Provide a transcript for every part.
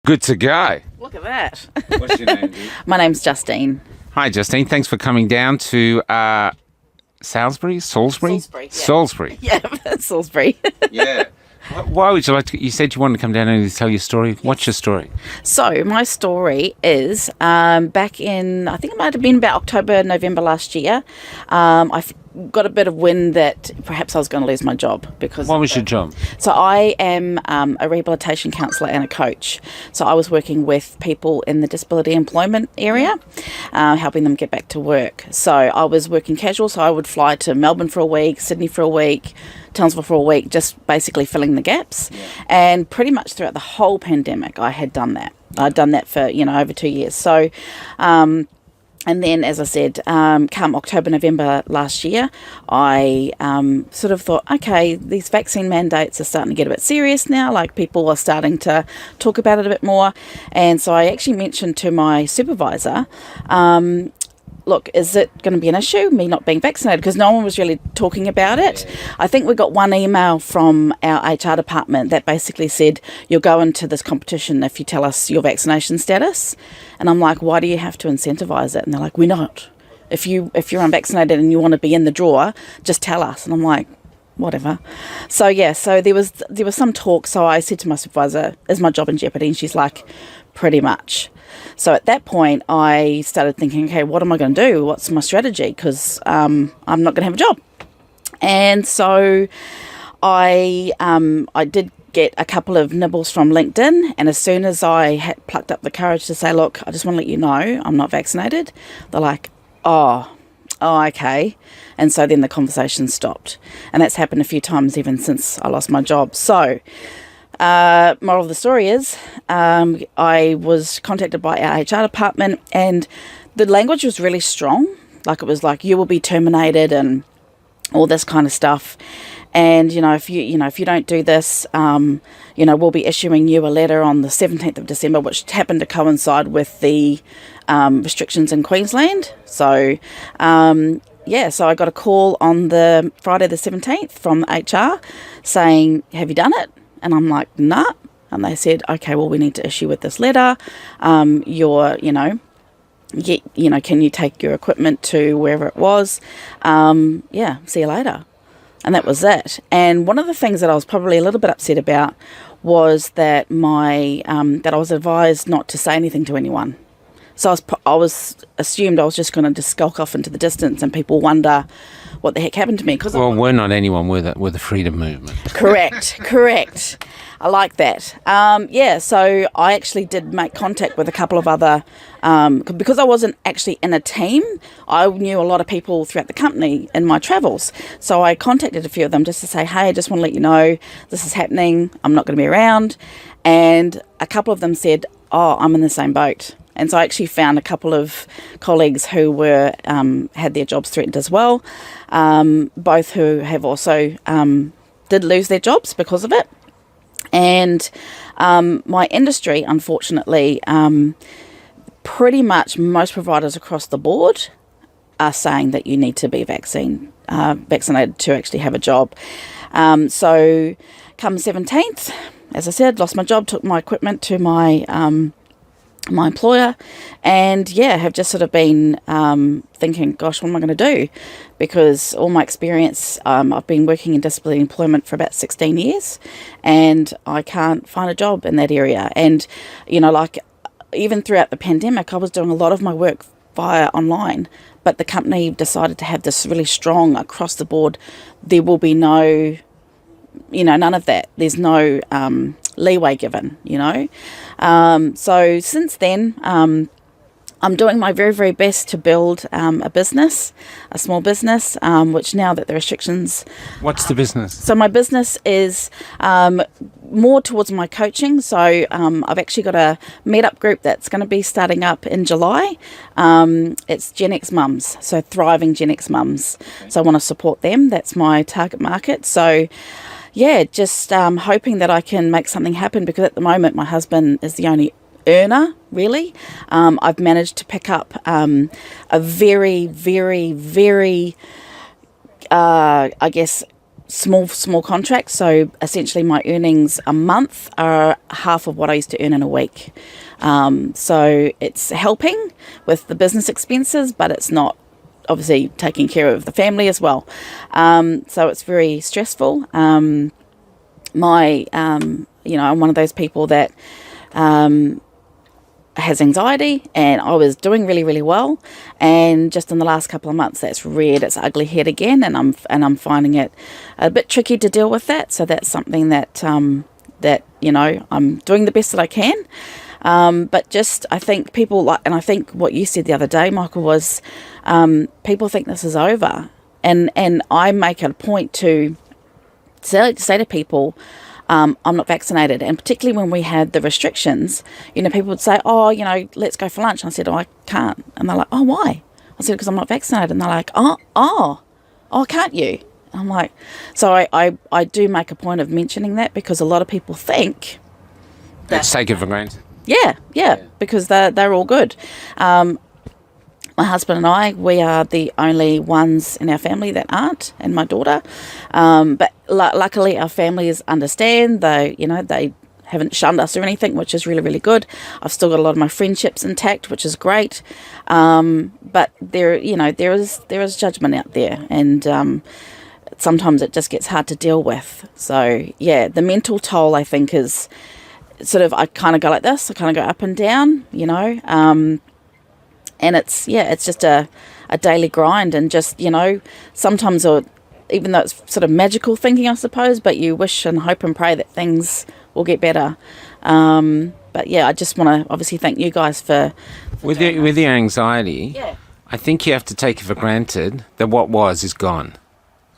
Good to go. Look at that. What's your name, dude? My name's Justine. Hi, Justine. Thanks for coming down to Salisbury? Salisbury? Salisbury, yeah. Salisbury. Yeah, Salisbury. Yeah. Why would you like to... You said you wanted to come down and tell your story. What's your story? So my story is back in, I think it might have been about October, November last year. Got a bit of wind that perhaps I was going to lose my job because. What was your job? So I am a rehabilitation counsellor and a coach. So I was working with people in the disability employment area, helping them get back to work. So I was working casual, so I would fly to Melbourne for a week, Sydney for a week, Townsville for a week, just basically filling the gaps. Yeah. And pretty much throughout the whole pandemic, I had done that. I'd done that for, over 2 years. So, and then, as I said, come October, November last year, I sort of thought, okay, these vaccine mandates are starting to get a bit serious now. Like, people are starting to talk about it a bit more. And so I actually mentioned to my supervisor, look, is it going to be an issue, me not being vaccinated? Because no one was really talking about it. Yeah. I think we got one email from our HR department that basically said, you'll go into this competition if you tell us your vaccination status. And I'm like, why do you have to incentivise it? And they're like, we're not. If you're unvaccinated and you want to be in the draw, just tell us. And I'm like, whatever. So yeah, so there was some talk. So I said to my supervisor, is my job in jeopardy? And she's like, pretty much. So at that point, I started thinking, okay, what am I going to do? What's my strategy? Because I'm not going to have a job. And so I did get a couple of nibbles from LinkedIn. And as soon as I had plucked up the courage to say, look, I just want to let you know I'm not vaccinated, they're like, oh, okay. And so then the conversation stopped. And that's happened a few times even since I lost my job. So moral of the story is I was contacted by our HR department, and the language was really strong. Like, it was like, you will be terminated and all this kind of stuff. And, if you don't do this, we'll be issuing you a letter on the 17th of December, which happened to coincide with the restrictions in Queensland. So, so I got a call on the Friday the 17th from HR saying, have you done it? And I'm like, nah. And they said, okay, well, we need to issue with this letter. Can you take your equipment to wherever it was? See you later. And that was it. And one of the things that I was probably a little bit upset about was that that I was advised not to say anything to anyone. So I was assumed I was just going to just skulk off into the distance, and people wonder what the heck happened to me. We're not anyone. We're the freedom movement. Correct. I like that. So I actually did make contact with a couple of other, because I wasn't actually in a team, I knew a lot of people throughout the company in my travels. So I contacted a few of them just to say, hey, I just want to let you know this is happening. I'm not going to be around. And a couple of them said, oh, I'm in the same boat. And so I actually found a couple of colleagues who were had their jobs threatened as well, both who have also did lose their jobs because of it. And my industry, unfortunately, pretty much most providers across the board are saying that you need to be vaccinated to actually have a job. So come 17th, as I said, lost my job, took my equipment to my employer, and have just sort of been thinking, gosh, what am I going to do? Because all my experience, I've been working in disability employment for about 16 years, and I can't find a job in that area. And, even throughout the pandemic, I was doing a lot of my work via online, but the company decided to have this really strong across the board. There will be no, none of that. There's no leeway given, So since then, I'm doing my very, very best to build a small business, which now that the restrictions... What's the business? So my business is more towards my coaching. So I've actually got a meetup group that's going to be starting up in July. It's Gen X mums, so thriving Gen X mums. Okay. So I want to support them. That's my target market. So... just hoping that I can make something happen, because at the moment my husband is the only earner, really. I've managed to pick up a very, very, very, small contracts. So essentially my earnings a month are half of what I used to earn in a week. So it's helping with the business expenses, but it's not obviously taking care of the family as well. So it's very stressful. I'm one of those people that has anxiety, and I was doing really, really well, and just in the last couple of months that's reared its ugly head again, and I'm finding it a bit tricky to deal with that. So that's something that I'm doing the best that I can. But just, I think people and I think what you said the other day, Michael, was people think this is over, and I make it a point to say to people, I'm not vaccinated. And particularly when we had the restrictions, people would say, let's go for lunch. And I said, I can't. And they're like, oh, why? I said, because I'm not vaccinated. And they're like, oh, can't you? I'm like, so I do make a point of mentioning that, because a lot of people think that, let's take it for granted. Yeah, because they're all good. My husband and I, we are the only ones in our family that aren't, and my daughter. But luckily, our families understand. They haven't shunned us or anything, which is really, really good. I've still got a lot of my friendships intact, which is great. But there is judgment out there, and sometimes it just gets hard to deal with. So yeah, the mental toll, I think, is sort of, I kind of go like this. I kind of go up and down, and it's just a daily grind, and just, sometimes, or even though it's sort of magical thinking, I suppose, but you wish and hope and pray that things will get better. But yeah, I just want to obviously thank you guys for with your anxiety. Yeah. I think you have to take it for granted that what was is gone.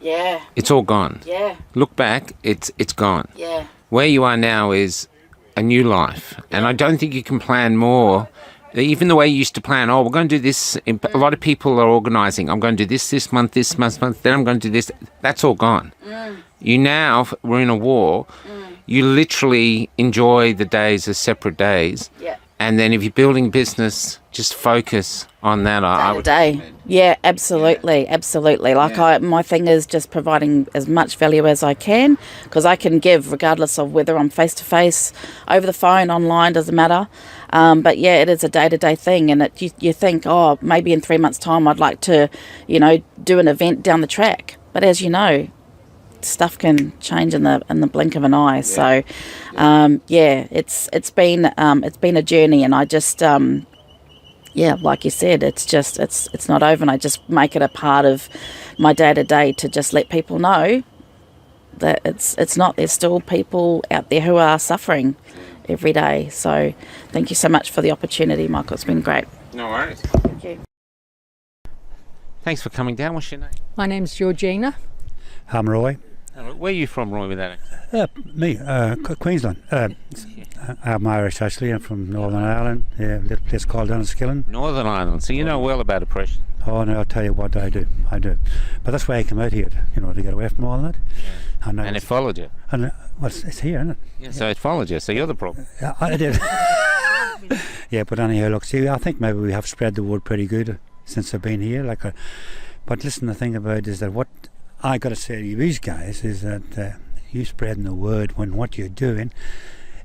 Yeah. It's all gone. Yeah. Look back, it's gone. Yeah. Where you are now is a new life, and I don't think you can plan more. Even the way you used to plan, we're going to do this. A lot of people are organising. I'm going to do this month, then I'm going to do this. That's all gone. We're in a war. You literally enjoy the days as separate days. Yeah. And then if you're building business, just focus on that. I would day. Yeah, absolutely. My thing is just providing as much value as I can, because I can give regardless of whether I'm face to face, over the phone, online, doesn't matter. But yeah, it is a day-to-day thing, and you think, maybe in 3 months' time I'd like to, do an event down the track. But as you know, stuff can change in the blink of an eye. So it's been a journey, and I just like you said, it's not over, and I just make it a part of my day-to-day to just let people know that it's not. There's still people out there who are suffering every day. So thank you so much for the opportunity, Michael. It's been great. No worries. Thank you. Thanks for coming down. What's your name? My name's Georgina. I'm Roy. Where are you from, Roy, with that? Queensland. I'm Irish, actually. I'm from Northern Ireland, a little place called Enniskillen. Northern Ireland. So you know well about oppression. Oh, no, I'll tell you what, I do. But that's why I came out here, to get away from all that. Yeah. And it followed you. And it's here, isn't it? Yeah, so it followed you, so you're the problem. Yeah, I did. Yeah, but anyhow, look, see, I think maybe we have spread the word pretty good since I've been here. But listen, the thing about it is that what I got to say to you guys is that you spreading the word when what you're doing,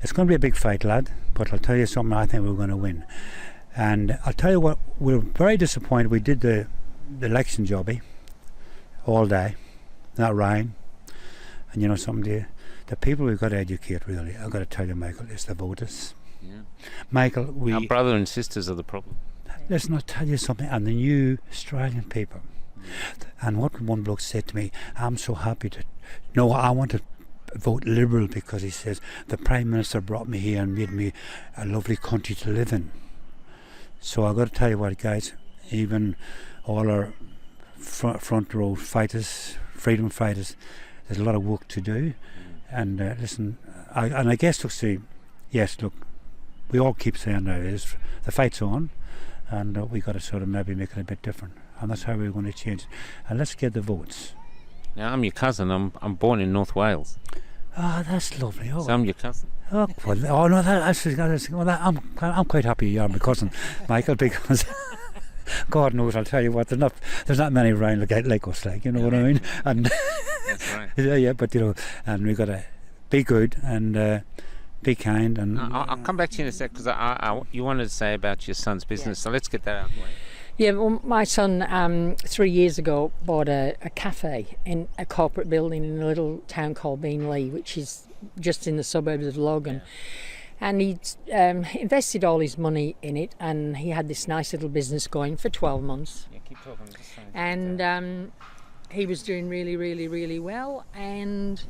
it's going to be a big fight, lad, but I'll tell you something, I think we're going to win. And I'll tell you what, we're very disappointed. We did the election jobby all day, not rain. And something, the people we've got to educate, really, I've got to tell you, Michael, is the voters. Yeah. Michael, our brother and sisters are the problem. Listen, I'll tell you something, and the new Australian people. And what one bloke said to me, I'm so happy I want to vote Liberal, because he says the Prime Minister brought me here and made me a lovely country to live in. So I've got to tell you what, guys, even all our front row fighters, freedom fighters, there's a lot of work to do. And listen, I guess, look, see, yes, look, we all keep saying now is the fight's on, and we got to sort of maybe make it a bit different. And that's how we're going to change it. And let's get the votes. Now, I'm your cousin. I'm born in North Wales. Oh, that's lovely. So I'm your cousin. Oh, well, no, I'm quite happy you are my cousin, Michael, because God knows, I'll tell you what, there's not many around like us, you know what I mean? And That's right. Yeah, but and we got to be good and be kind. And I'll come back to you in a sec because you wanted to say about your son's business, so let's get that out of the way. Yeah, well, my son 3 years ago bought a cafe in a corporate building in a little town called Beenleigh, which is just in the suburbs of Logan. Yeah. And he'd invested all his money in it, and he had this nice little business going for 12 months. Yeah, keep talking. And he was doing really, really, really well. And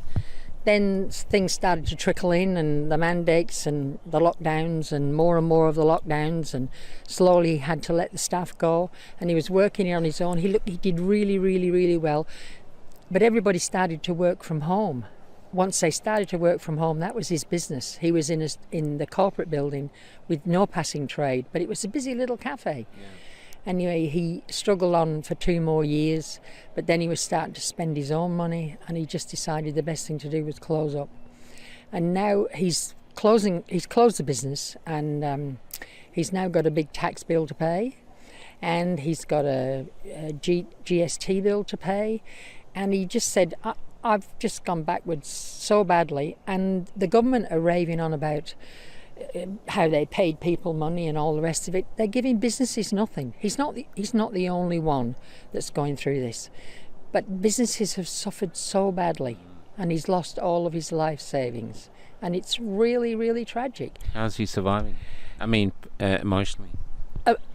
then things started to trickle in, and the mandates and the lockdowns and more of the lockdowns, and slowly he had to let the staff go, and he was working on his own. He did really, really, really well. But everybody started to work from home. Once they started to work from home, that was his business. He was in the corporate building with no passing trade, but it was a busy little cafe. Yeah. Anyway, he struggled on for 2 more years, but then he was starting to spend his own money, and he just decided the best thing to do was close up. And now he's closed the business, and he's now got a big tax bill to pay, and he's got a GST bill to pay, and he just said, I've just gone backwards so badly, and the government are raving on about how they paid people money and all the rest of it. They're giving businesses nothing. He's not the only one that's going through this, but businesses have suffered so badly, and he's lost all of his life savings, and it's really, really tragic. How's he surviving? I mean, emotionally.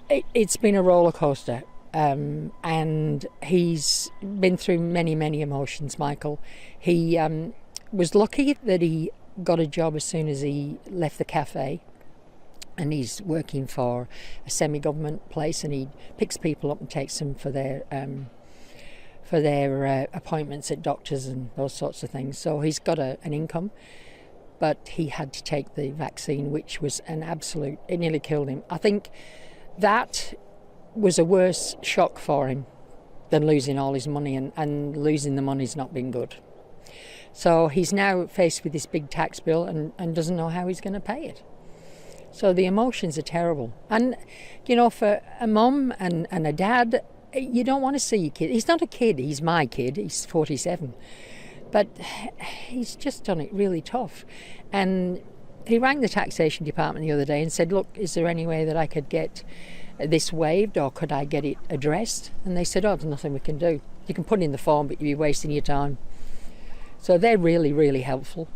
It's been a roller coaster. And he's been through many, many emotions, Michael. He was lucky that he got a job as soon as he left the cafe, and he's working for a semi-government place, and he picks people up and takes them for their appointments at doctors and those sorts of things. So he's got an income, but he had to take the vaccine, which was it nearly killed him. I think that was a worse shock for him than losing all his money, and losing the money's not been good. So he's now faced with this big tax bill and doesn't know how he's going to pay it. So the emotions are terrible. And, for a mum and a dad, you don't want to see your kid. He's not a kid, he's my kid, he's 47. But he's just done it really tough. And he rang the taxation department the other day and said, look, is there any way that I could get this waived, or could I get it addressed? And they said, there's nothing we can do. You can put in the form, but you'll be wasting your time. So they're really, really helpful.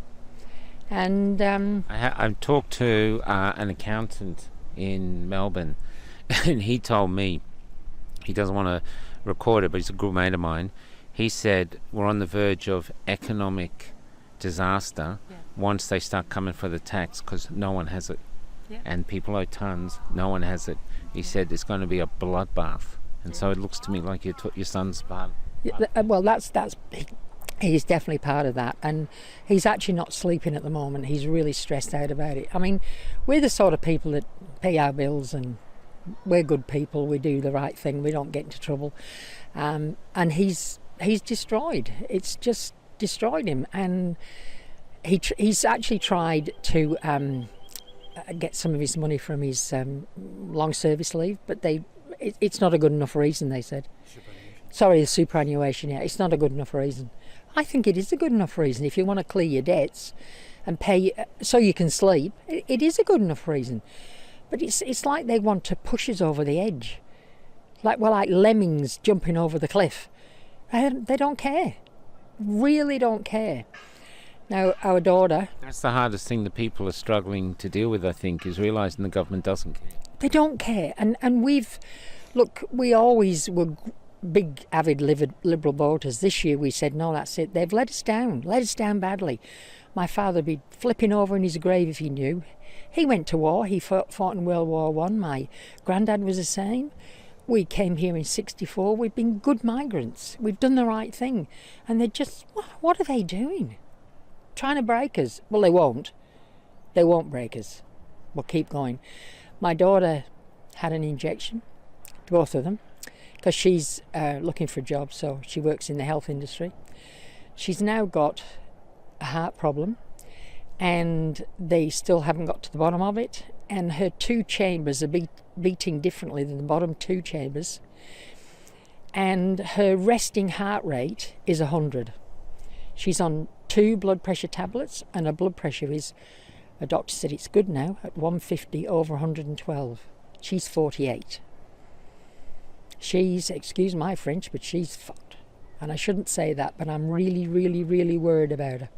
And I've talked to an accountant in Melbourne, and he told me, he doesn't want to record it, but he's a good mate of mine. He said we're on the verge of economic disaster once they start coming for the tax, because no one has it. Yeah. And people owe tons, no one has it. He said it's going to be a bloodbath, and so it looks to me like your son's part. Well, he's definitely part of that, and he's actually not sleeping at the moment. He's really stressed out about it. I mean, we're the sort of people that pay our bills, and we're good people. We do the right thing. We don't get into trouble, and he's destroyed. It's just destroyed him, and he's actually tried to get some of his money from his long service leave, but it's not a good enough reason, they said. The superannuation, it's not a good enough reason. I think it is a good enough reason. If you want to clear your debts and pay so you can sleep, it is a good enough reason. But it's like they want to push us over the edge, like lemmings jumping over the cliff. They don't care, really don't care. Now, our daughter... That's the hardest thing that people are struggling to deal with, I think, is realising the government doesn't care. They don't care. And we always were big, avid Liberal voters. This year we said, no, that's it. They've let us down badly. My father would be flipping over in his grave if he knew. He went to war. He fought in World War I. My granddad was the same. We came here in 1964. We've been good migrants. We've done the right thing. And they're just, what are they doing? Trying to break us. Well, they won't. They won't break us. We'll keep going. My daughter had an injection, both of them, because she's looking for a job, so she works in the health industry. She's now got a heart problem, and they still haven't got to the bottom of it, and her 2 chambers are beating differently than the bottom 2 chambers, and her resting heart rate is 100. She's on 2 blood pressure tablets, and her blood pressure is, a doctor said it's good now, at 150 over 112. She's 48. She's, excuse my French, but she's fucked. And I shouldn't say that, but I'm really, really, really worried about her.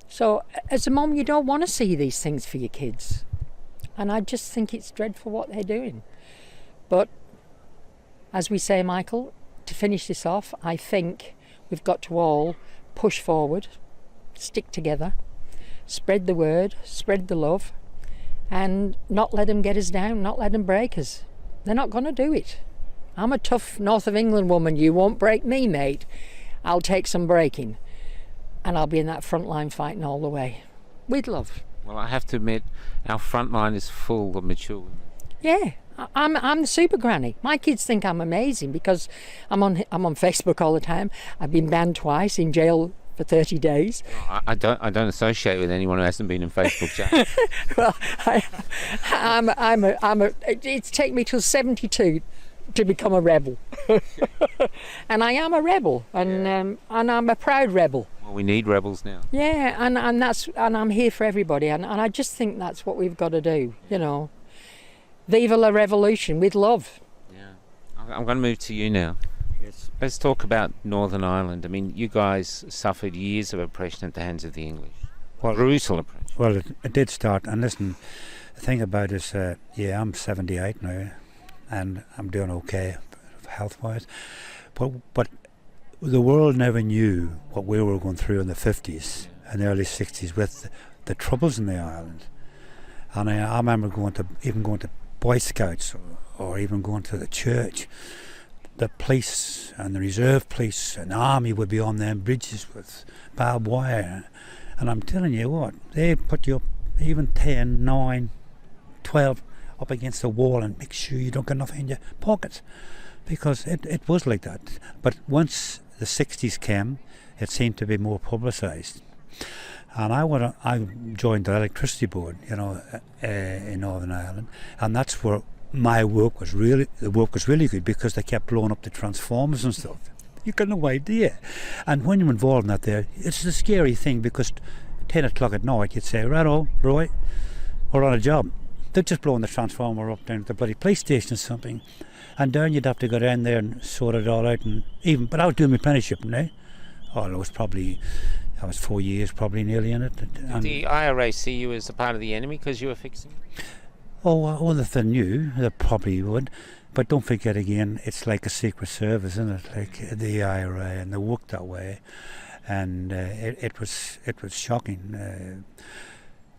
So as a mum, you don't want to see these things for your kids. And I just think it's dreadful what they're doing. But as we say, Michael, to finish this off, I think we've got to all push forward, stick together, spread the word, spread the love, and not let them get us down, not let them break us. They're not going to do it. I'm a tough North of England woman. You won't break me, mate. I'll take some breaking. And I'll be in that front line fighting all the way. With love. Well, I have to admit, our front line is full of mature women. Yeah, I'm the super granny. My kids think I'm amazing because I'm on Facebook all the time. I've been banned twice, in jail for 30 days. I don't associate with anyone who hasn't been in Facebook chat. Well, it's taken me till 72 to become a rebel. And I am a rebel, and I'm a proud rebel. Well, we need rebels now. Yeah, and I'm here for everybody, and I just think that's what we've got to do, you know. Viva la revolution, with love. Yeah. I'm going to move to you now. Yes. Let's talk about Northern Ireland. I mean, you guys suffered years of oppression at the hands of the English. Well, brutal oppression. Well, it did start. And listen, the thing about it is, I'm 78 now, and I'm doing okay health-wise. But the world never knew what we were going through in the 50s and the early 60s with the troubles in the island. And I remember going to Boy Scouts or even going to the church. The police and the reserve police and the army would be on them bridges with barbed wire. And I'm telling you what, they put you up even 10, 9, 12 up against the wall and make sure you don't get nothing in your pockets. Because it was like that. But once the 60s came, it seemed to be more publicised. And I joined the electricity board, in Northern Ireland, and that's where the work was really good because they kept blowing up the transformers and stuff. You got no idea. And when you're involved in that there, it's a scary thing because 10 o'clock at night you'd say, right, we're on a job. They're just blowing the transformer up down at the bloody police station or something. And down you'd have to go down there and sort it all out. But I was doing my apprenticeship now. I was 4 years probably nearly in it. Did the IRA see you as a part of the enemy because you were fixing it? Oh, well, if they knew, they probably would. But don't forget again, it's like a secret service, isn't it? Like the IRA, and they work that way. And it was shocking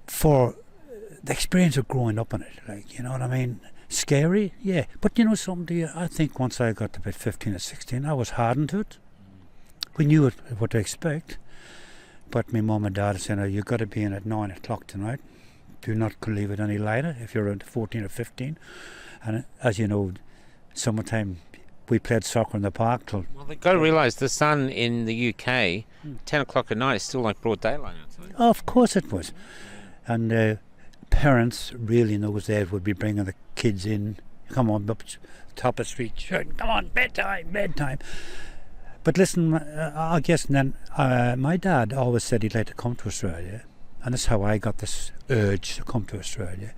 for the experience of growing up in it. Like, you know what I mean? Scary, yeah. But you know something? I think once I got to about 15 or 16, I was hardened to it. We knew what to expect. But my mum and dad said, you've got to be in at 9 o'clock tonight. Do not leave it any later if you're around 14 or 15. And as you know, summertime, we played soccer in the park till... Well, they've got to realise the sun in the UK, 10 o'clock at night is still like broad daylight outside. Oh, of course it was. And parents really in those days would be bringing the kids in, come on, up top of the street, shouting, come on, bedtime. But listen, I guess then my dad always said he'd like to come to Australia, and that's how I got this urge to come to Australia.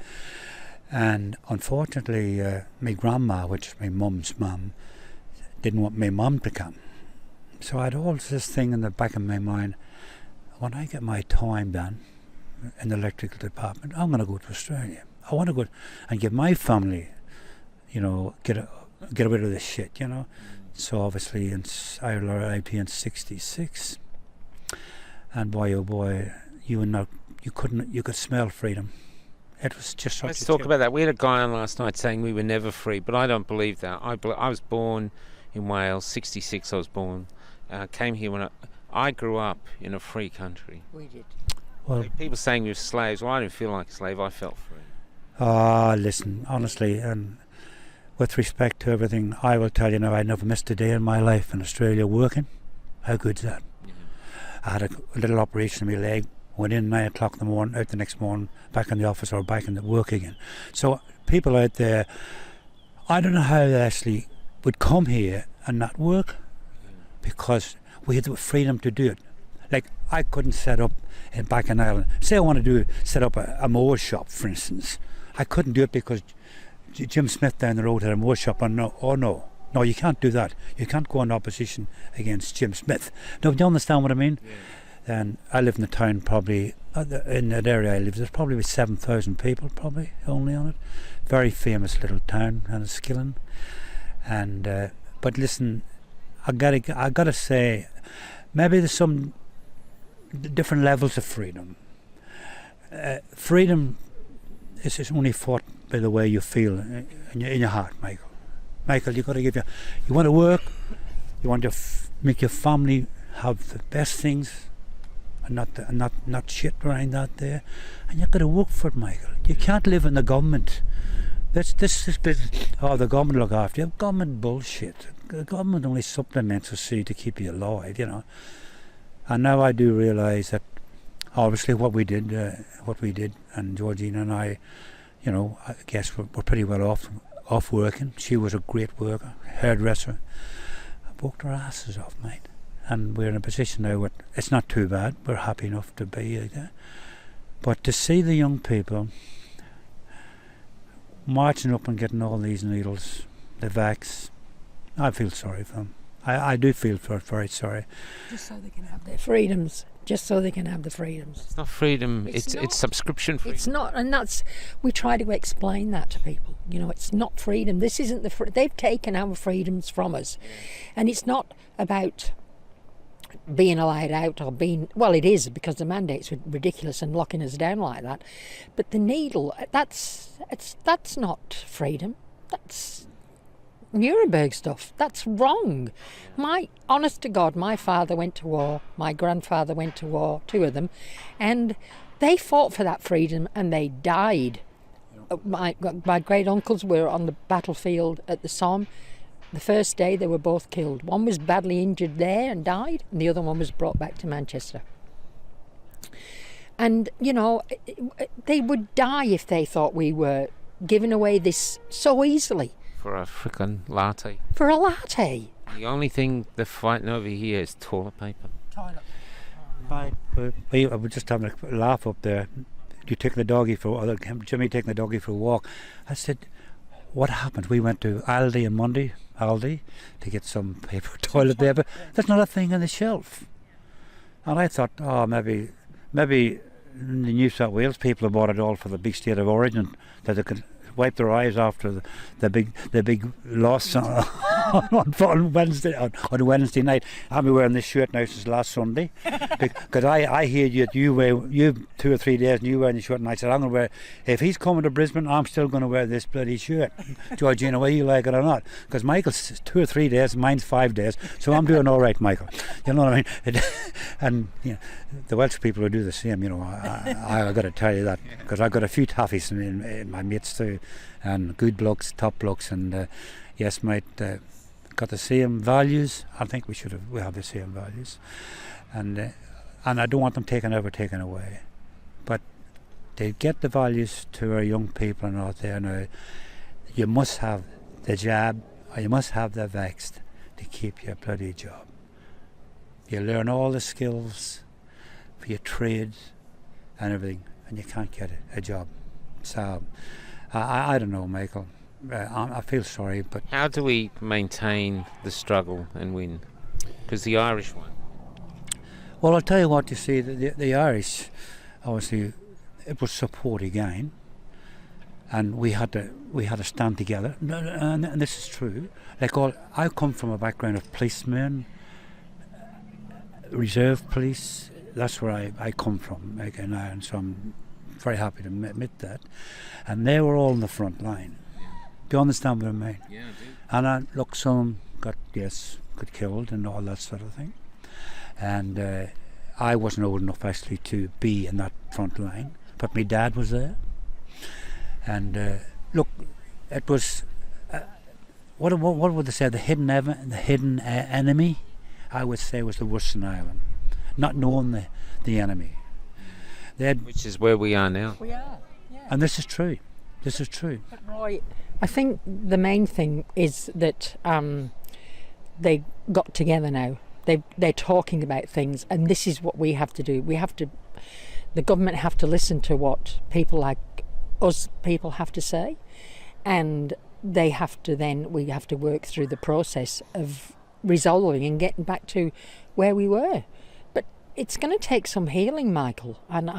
And unfortunately, my grandma, which is my mum's mum, didn't want my mum to come. So I had all this thing in the back of my mind, when I get my time done in the electrical department, I'm going to go to Australia. I want to go and give my family, get rid of this shit, So obviously I arrived here in 66, and boy oh boy, you could smell freedom. It was just such Let's talk about that. We had a guy on last night saying we were never free, but I don't believe that. I was born in Wales, 66 I was born. Came here when I grew up in a free country. We did. Well, people saying we were slaves. Well, I didn't feel like a slave. I felt free. Listen, honestly, and with respect to everything, I will tell you now, I never missed a day in my life in Australia working. How good's that? Yeah. I had a little operation on my leg, went in 9 o'clock in the morning, out the next morning, back in the office or back in the work again. So people out there, I don't know how they actually would come here and not work, because we had the freedom to do it. Like, I couldn't set up back in Ireland. Say I want to set up a mower shop, for instance. I couldn't do it because Jim Smith down the road had a mower shop. And no, you can't do that. You can't go in opposition against Jim Smith. No, do you understand what I mean? Yeah. And I live in the town, probably, in that area I live, there's probably about 7,000 people, probably, only on it. Very famous little town, and it's Skillen. And, but listen, I gotta say, maybe there's some different levels of freedom. Freedom is only fought by the way you feel in your heart, Michael. Michael, you want to work, you want to make your family have the best things, and not shit around out there, and you've got to work for it, Michael. You can't live in the government. This business. Oh, the government look after you. Government bullshit. The government only supplements us to keep you alive, you know. And now I do realise that obviously what we did, and Georgina and I, you know, I guess we're pretty well off working. She was a great worker, hairdresser. I worked our asses off, mate. And we're in a position now where it's not too bad. We're happy enough to be there. But to see the young people marching up and getting all these needles, the vax, I feel sorry for them. I do feel very sorry. Just so they can have their freedoms. Just so they can have the freedoms. It's not freedom. It's subscription freedom. It's not, and we try to explain that to people. You know, it's not freedom. This isn't they've taken our freedoms from us, and it's not about being allowed out or being. Well, it is, because the mandates were ridiculous and locking us down like that. But the needle, that's not freedom. That's Nuremberg stuff. That's wrong. Honest to God, my father went to war, my grandfather went to war, 2 of them, and they fought for that freedom and they died. My great uncles were on the battlefield at the Somme. The first day they were both killed. One was badly injured there and died, and the other one was brought back to Manchester. And, you know, they would die if they thought we were giving away this so easily. For a frickin' latte. For a latte. The only thing they're fighting over here is toilet paper. We were just having a laugh up there. Jimmy taking the doggy for a walk. I said, what happened? We went to Aldi to get some paper toilet paper. There's not a thing on the shelf. And I thought, oh, maybe in the New South Wales people have bought it all for the big state of origin, that they could wipe their eyes after the big loss on Wednesday night. I've been wearing this shirt now since last Sunday, because I hear you 2 or 3 days and you wearing the shirt, and I said, I'm going to wear, if he's coming to Brisbane, I'm still going to wear this bloody shirt, Georgina, whether you like it or not, because Michael's 2 or 3 days, mine's 5 days, so I'm doing all right, Michael. You know what I mean? And you know, the Welsh people will do the same. You know, I got to tell you that, because I've got a few taffies in my mates too, and good blokes, top blokes, and yes, mate, got the same values. I think we have the same values, and I don't want them taken away, but to get the values to our young people and out there now, you must have the jab, or you must have the vaxxed to keep your bloody job. You learn all the skills for your trades and everything, and you can't get a job. So I don't know, Michael. I feel sorry, but how do we maintain the struggle and win? Because the Irish won. Well, I'll tell you what. You see, the Irish, obviously, it was support again, and we had to stand together. And this is true. I come from a background of policemen, reserve police. That's where I come from, and so I'm very happy to admit that. And they were all in the front line. Do you understand what I mean? Yeah, I do. And look, some got killed and all that sort of thing. And I wasn't old enough actually to be in that front line, but my dad was there. And look, it was what would they say? The hidden enemy, I would say, was the worst in Ireland. Not knowing the enemy. Which is where we are now. We are, yeah. And this is true. This is true. But Roy, I think the main thing is that they got together now. they're talking about things, and this is what we have to do. The government have to listen to what people like us people have to say, and we have to work through the process of resolving and getting back to where we were. But it's going to take some healing, Michael, and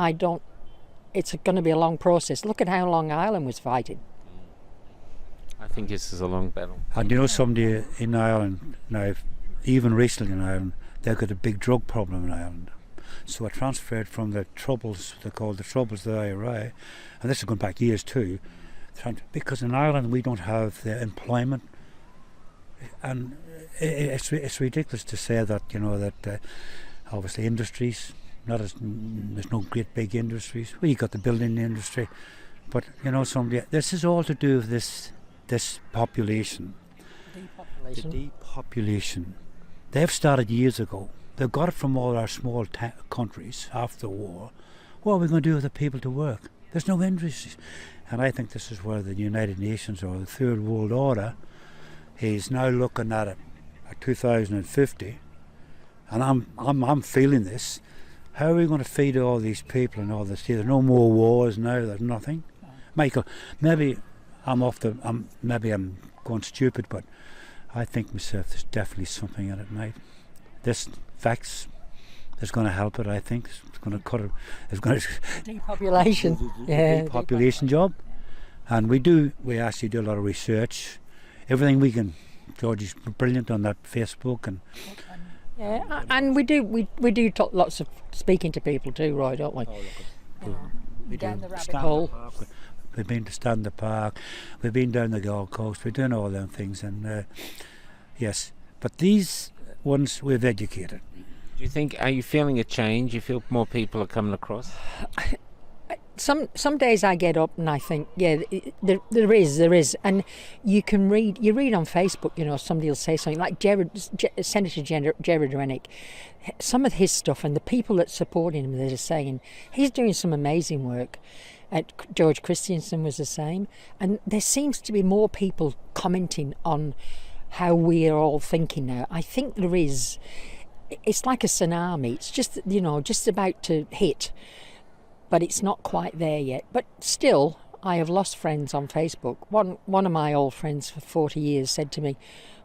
it's going to be a long process. Look at how long Ireland was fighting. I think this is a long battle. And somebody in Ireland now, even recently in Ireland, they've got a big drug problem in Ireland. So I transferred from the Troubles, they're called the Troubles, the IRA, and this is going back years too, because in Ireland we don't have the employment, and it's ridiculous to say that, that obviously industries, there's no great big industries. Well, you got the building industry, but this is all to do with this population. The depopulation. They've started years ago. They've got it from all our small countries after the war. What are we going to do with the people to work? There's no industries. And I think this is where the United Nations or the Third World Order is now looking at it at 2050. And I'm feeling this. How are we going to feed all these people and all this? There's no more wars now, there's nothing. Michael, maybe I'm going stupid, but I think myself there's definitely something in it, mate. This facts is going to help it. I think it's going to cut it. It's going to depopulation. Yeah, depopulation job, and we actually do a lot of research. Everything we can. George is brilliant on that Facebook and. Yeah, and we do lots of speaking to people too, Roy, don't we? We down do the rabbit hole. We've been to Standard Park. We've been down the Gold Coast. We're doing all them things, and yes, but these ones we've educated. Do you think? Are you feeling a change? You feel more people are coming across? Some days I get up and I think, yeah, there is, and you read on Facebook, somebody will say something like Senator Jared Rennick, some of his stuff, and the people that supporting him, they're saying he's doing some amazing work. George Christensen was the same, and there seems to be more people commenting on how we are all thinking now. I think there is. It's like a tsunami. It's just just about to hit. But it's not quite there yet. But still, I have lost friends on Facebook. One of my old friends for 40 years said to me,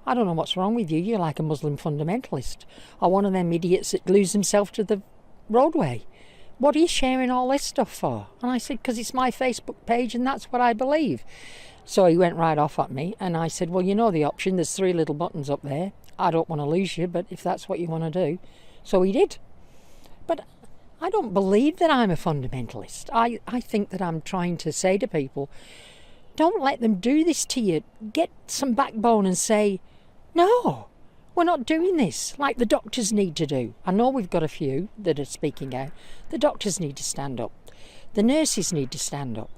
I don't know what's wrong with you, you're like a Muslim fundamentalist. Or one of them idiots that glues himself to the roadway. What are you sharing all this stuff for? And I said, because it's my Facebook page and that's what I believe. So he went right off at me, and I said, well, you know the option, there's 3 little buttons up there. I don't want to lose you, but if that's what you want to do. So he did. But I don't believe that I'm a fundamentalist. I think that I'm trying to say to people, don't let them do this to you. Get some backbone and say, no, we're not doing this, like the doctors need to do. I know we've got a few that are speaking out. The doctors need to stand up. The nurses need to stand up.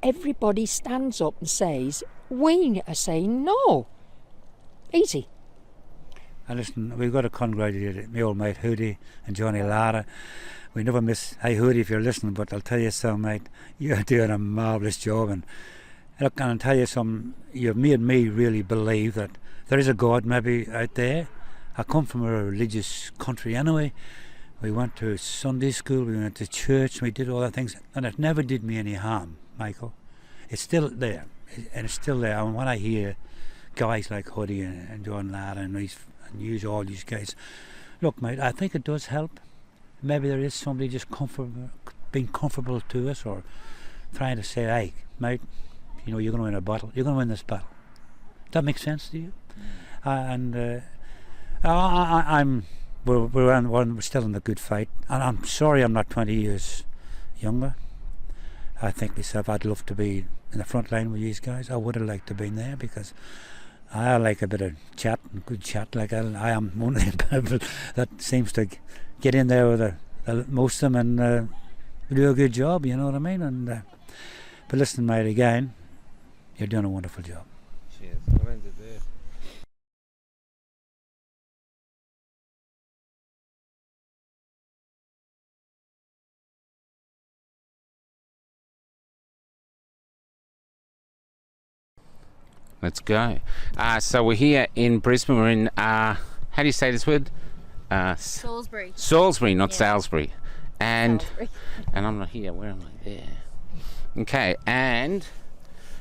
Everybody stands up and says, we are saying no. Easy. And listen, we've got to congratulate my old mate Hoodie and Johnny Lara. We never miss. Hey Hoodie, if you're listening, but I'll tell you something, mate. You're doing a marvellous job, and look, I'll tell you something. You've made me really believe that there is a God maybe out there. I come from a religious country anyway. We went to Sunday school, we went to church, we did all the things, and it never did me any harm, Michael. It's still there, and it's still there. And when I hear guys like Hoodie and John Lara and all these guys, look, mate, I think it does help. Maybe there is somebody just being comfortable to us, or trying to say, hey, mate, you're going to win a battle. You're going to win this battle. Does that make sense to you? We're still in the good fight. And I'm sorry I'm not 20 years younger. I think myself, I'd love to be in the front line with these guys. I would have liked to have been there, because I like a bit of chat and good chat. Like I am one of the people that seems to get in there with most of them and do a good job, you know what I mean? And but listen, mate, again, you're doing a wonderful job. Cheers. I'll end it there. Let's go. So we're here in Brisbane. We're in, how do you say this word? Salisbury. Salisbury, not Yeah. Salisbury. And Salisbury. and I'm not here. Where am I? There. Okay, and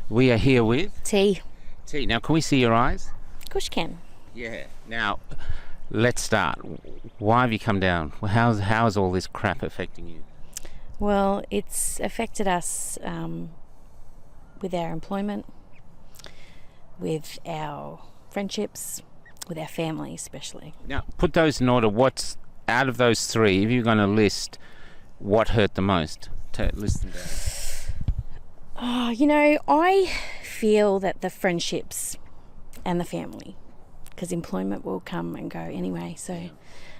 we are here with Tea. T. Now, can we see your eyes? Of course you can. Yeah. Now, let's start. Why have you come down? How is all this crap affecting you? Well, it's affected us with our employment, with our friendships, with our family especially. Now, put those in order. What's out of those three? If you're going to list what hurt the most, list them down. Oh, you know, I feel that the friendships and the family, because employment will come and go anyway, so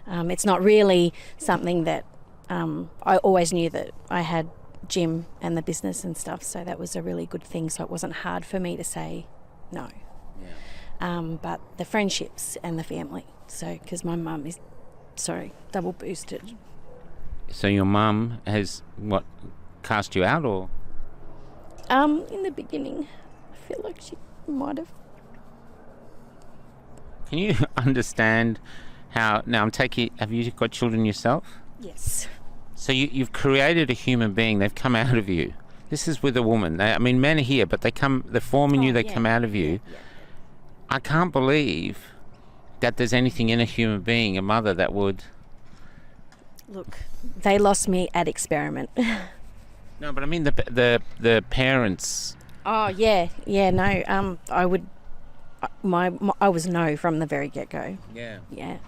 it's not really something that I always knew that I had gym and the business and stuff, so that was a really good thing, so it wasn't hard for me to say no. But the friendships and the family, so because my mum is double boosted. So your mum has cast you out, or? In the beginning, I feel like she might have. Can you understand how? Now I'm taking. Have you got children yourself? Yes. So you've created a human being. They've come out of you. This is with a woman. Men are here, but they're forming you. They come out of you. Yeah. I can't believe that there's anything in a human being, a mother, that would. Look, they lost me at experiment. No, but I mean the parents. Oh yeah, no. I would. I was no from the very get go. Yeah. Yeah,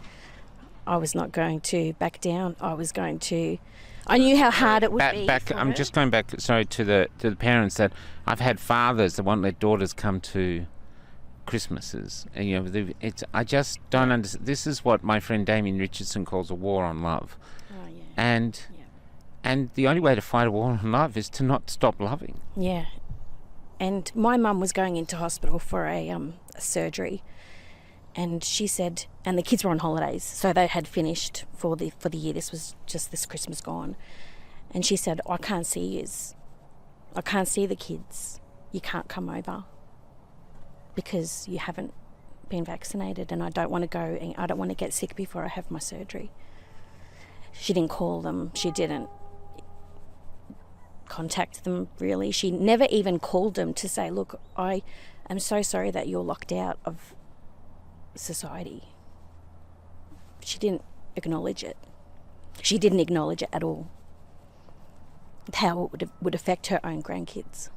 I was not going to back down. I was going to. I knew how hard it would be. I'm just going back. Sorry, to the parents that I've had fathers that won't let daughters come to Christmases, and I just don't understand. This is what my friend Damien Richardson calls a war on love. Oh yeah. And the only way to fight a war on love is to not stop loving. Yeah. And my mum was going into hospital for a surgery, and she said, and the kids were on holidays, so they had finished for the year. This was just this Christmas gone, and she said, "I can't see yous. I can't see the kids. You can't come over because you haven't been vaccinated, and I don't want to go, and I don't want to get sick before I have my surgery." She didn't call them. She didn't contact them, really. She never even called them to say, "Look, I am so sorry that you're locked out of society." She didn't acknowledge it. She didn't acknowledge it at all. How it would affect her own grandkids.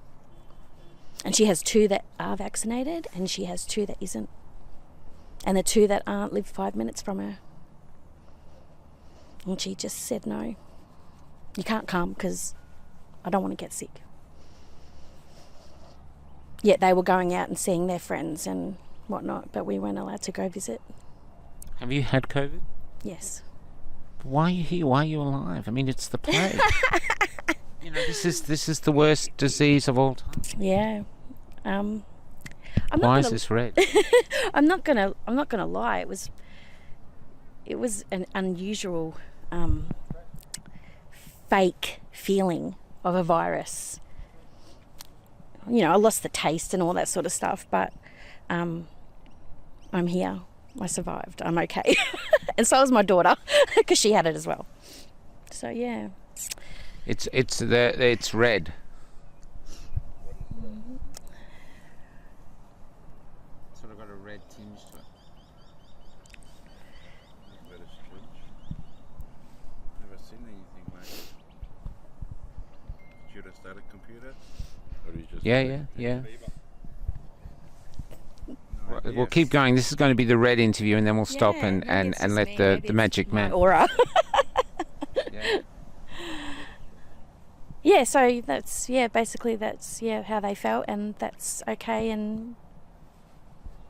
And she has 2 that are vaccinated, and she has 2 that isn't. And the 2 that aren't live 5 minutes from her. And she just said, "No, you can't come because I don't want to get sick." Yet they were going out and seeing their friends and whatnot, but we weren't allowed to go visit. Have you had COVID? Yes. Why are you here? Why are you alive? I mean, it's the plague. This is the worst disease of all time. Yeah. Why is this red? I'm not gonna lie. It was an unusual, fake feeling of a virus. I lost the taste and all that sort of stuff, but I'm here. I survived. I'm okay. And so was my daughter, because she had it as well. So yeah. It's red. Sort of got a red tinge to it. That is strange. Never seen anything like it. Did you restart a computer? Or you just Yeah. No We'll keep going. This is going to be the red interview, and then we'll stop Yeah, and maybe it's just let me, the maybe magic it's my man. aura. Yeah. Yeah, so that's basically that's how they felt, and that's okay. And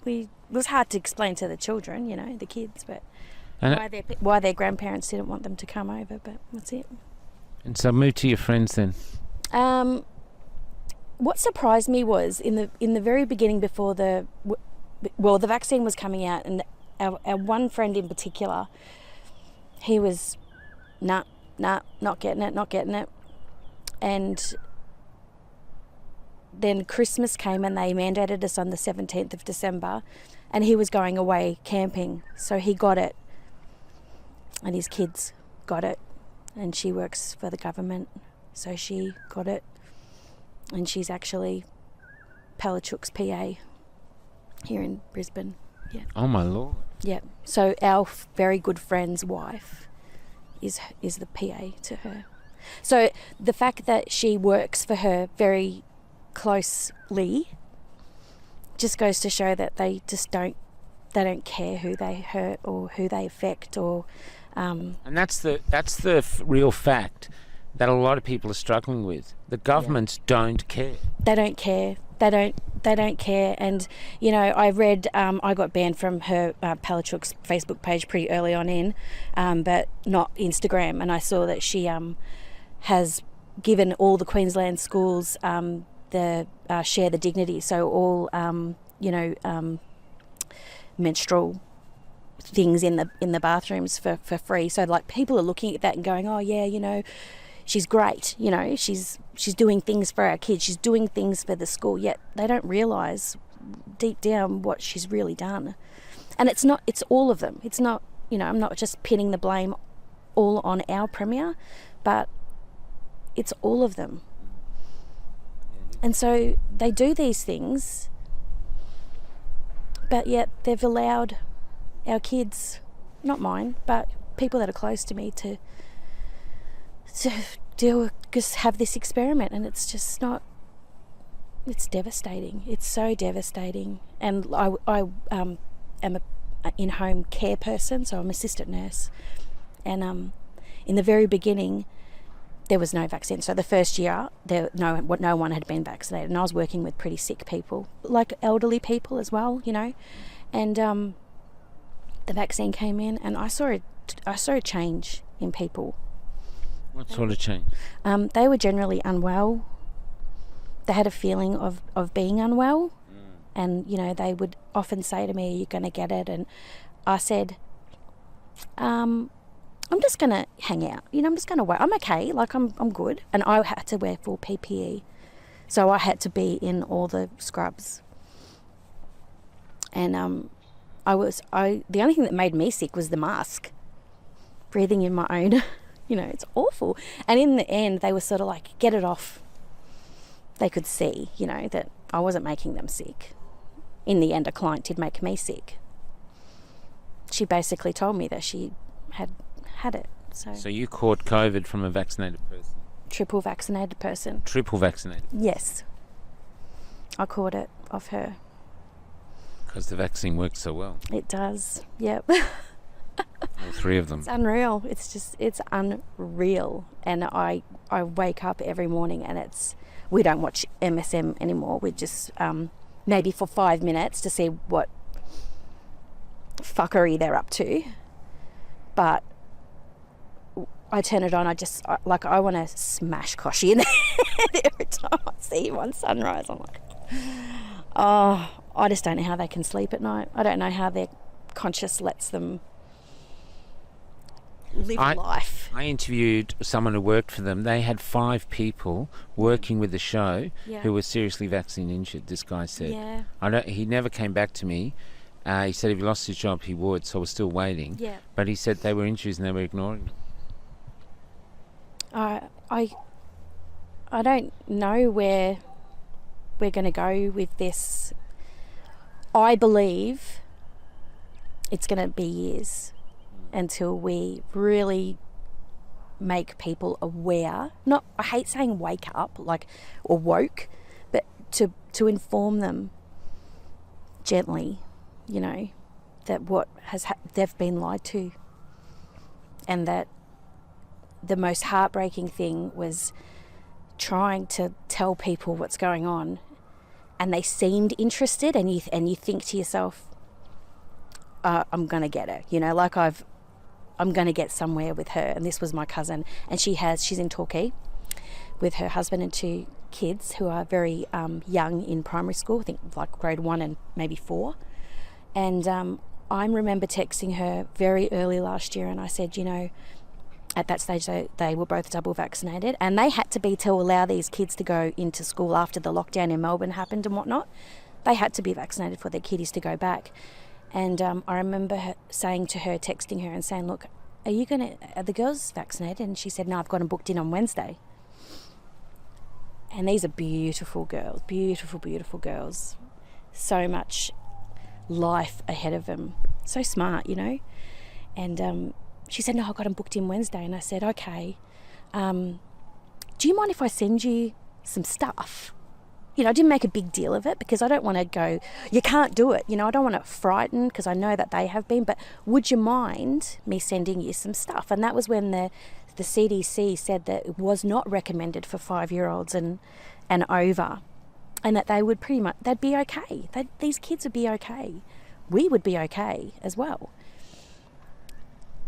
it was hard to explain to the children, the kids, but And why their grandparents didn't want them to come over, but that's it. And so move to your friends then. What surprised me was in the very beginning, before the vaccine was coming out, and our one friend in particular, he was not getting it. And then Christmas came and they mandated us on the 17th of December, and he was going away camping, so he got it and his kids got it, and she works for the government, so she got it, and she's actually Palachuk's PA here in Brisbane. Yeah. Oh my Lord. Yeah. So our very good friend's wife is the PA to her. So the fact that she works for her very closely just goes to show that they don't care who they hurt or who they affect or. And that's the real fact that a lot of people are struggling with. The governments don't care. They don't care. They don't care. And I read. I got banned from her Palachuk's Facebook page pretty early on in, but not Instagram. And I saw that she has given all the Queensland schools the share the dignity. So all menstrual things in the bathrooms for free. So like people are looking at that and going, oh yeah, she's great, she's doing things for our kids, she's doing things for the school, yet they don't realise deep down what she's really done. And it's all of them. It's not, I'm not just pinning the blame all on our Premier, but it's all of them. And so they do these things, but yet they've allowed our kids, not mine, but people that are close to me to just have this experiment, and it's just not. It's devastating. It's so devastating. And I am a in-home care person, so I'm an assistant nurse, and in the very beginning, there was no vaccine. So the first year, no one had been vaccinated, and I was working with pretty sick people, like elderly people as well, and the vaccine came in, and I saw a change in people. What sort of change? They were generally unwell. They had a feeling of being unwell, and they would often say to me, "Are you going to get it?" And I said, "I'm just going to hang out. I'm just going to wait. I'm okay. Like I'm good." And I had to wear full PPE, so I had to be in all the scrubs. And the only thing that made me sick was the mask, breathing in my own. It's awful. And in the end, they were sort of like, get it off. They could see, that I wasn't making them sick. In the end, a client did make me sick. She basically told me that she had it. So you caught COVID from a vaccinated person? Triple vaccinated person. Triple vaccinated? Yes. I caught it off her. Because the vaccine works so well. It does, yep. All three of them. It's unreal. It's unreal. And I wake up every morning and we don't watch MSM anymore. We just, maybe for 5 minutes to see what fuckery they're up to. But I turn it on, I want to smash Koshi in the head every time I see him on sunrise. I'm like, oh, I just don't know how they can sleep at night. I don't know how their conscience lets them live life. I interviewed someone who worked for them. They had 5 people working with the show who were seriously vaccine injured, this guy said. Yeah. He never came back to me. He said if he lost his job, he would, so we're still waiting. Yeah. But he said they were injuries and they were ignoring them. I don't know where we're going to go with this. I believe it's going to be years until we really make people aware. I hate saying wake up, or woke, but to inform them gently, that they've been lied to, and that the most heartbreaking thing was trying to tell people what's going on, and they seemed interested, and you think to yourself, I'm gonna get her, I'm gonna get somewhere with her. And this was my cousin, and she's in Torquay with her husband and 2 kids who are very young in primary school, I think like grade 1 and maybe 4. And I remember texting her very early last year, and I said, at that stage they were both double vaccinated, and they had to be to allow these kids to go into school after the lockdown in Melbourne happened and whatnot. They had to be vaccinated for their kiddies to go back. And I remember saying to her, texting her and saying, look, are the girls vaccinated? And she said, no, I've got them booked in on Wednesday. And these are beautiful girls, beautiful girls. So much life ahead of them. So smart, you know. And she said, no, I've got them booked in Wednesday. And I said, okay, do you mind if I send you some stuff? You know, I didn't make a big deal of it because I don't want to go, you can't do it. You know, I don't want to frighten because I know that they have been, but would you mind me sending you some stuff? And that was when the CDC said that it was not recommended for 5-year-olds and over, and that they would they'd be okay. These kids would be okay. We would be okay as well.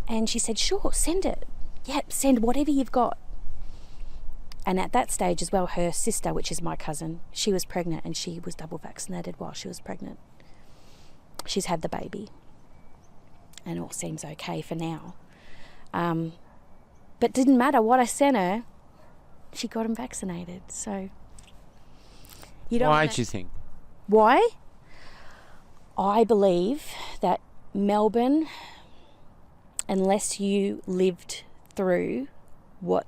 And she said, sure, send it. Yep, send whatever you've got. And at that stage as well, her sister, which is my cousin, she was pregnant and she was double vaccinated while she was pregnant. She's had the baby. And all seems okay for now. But didn't matter what I sent her, she got them vaccinated. So you don't Why do you think? Why? I believe that Melbourne, unless you lived through what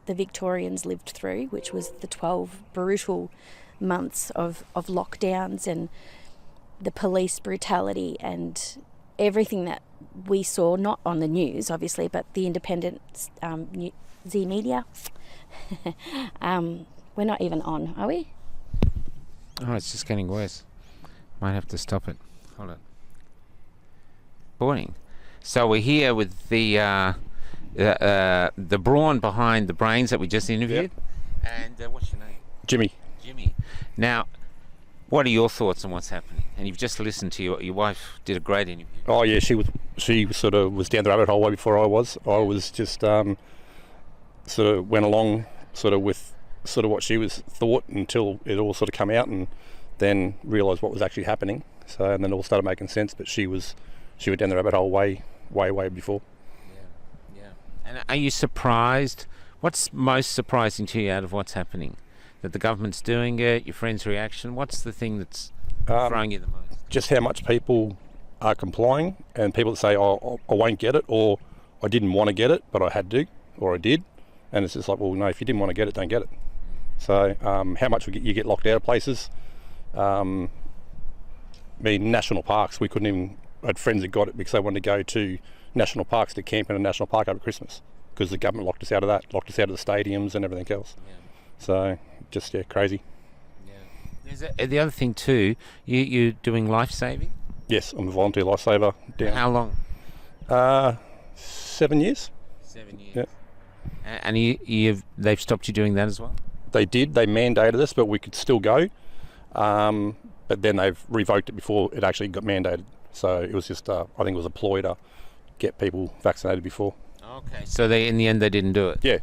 the Victorians lived through, which was the 12 brutal months of lockdowns and the police brutality and everything that we saw, not on the news obviously, but the independent Z media. We're not even on, are we? Oh, it's just getting worse. Might have to stop it. Hold on. Boring. So we're here with the brawn behind the brains that we just interviewed. Yep. And what's your name? Jimmy. Jimmy. Now, what are your thoughts on what's happening? And you've just listened to your wife did a great interview. Oh yeah, she sort of was down the rabbit hole way before I was. I was just sort of went along sort of with sort of what she was thought until it all sort of come out, and then realised what was actually happening. So and then it all started making sense. But she went down the rabbit hole way before. Yeah. And are you surprised? What's most surprising to you out of what's happening? That the government's doing it, your friend's reaction? What's the thing that's throwing you the most? Just how much people are complying, and people that say, oh, I won't get it, or I didn't want to get it, but I had to, or I did. And it's just like, well, no, if you didn't want to get it, don't get it. So how much you get locked out of places. I mean, national parks, we couldn't even, I had friends that got it because they wanted to go to national parks to camp in a national park over Christmas because the government locked us out of that, locked us out of the stadiums and everything else. Yeah. So just, crazy. Yeah. The other thing too, you're doing life saving? Yes, I'm a volunteer lifesaver. How long? 7 years. 7 years. Yeah. And they've stopped you doing that as well? They did. They mandated us, but we could still go. But then they've revoked it before it actually got mandated. So it was just, I think it was a ploy to get people vaccinated before. Okay. So in the end, they didn't do it? Yeah.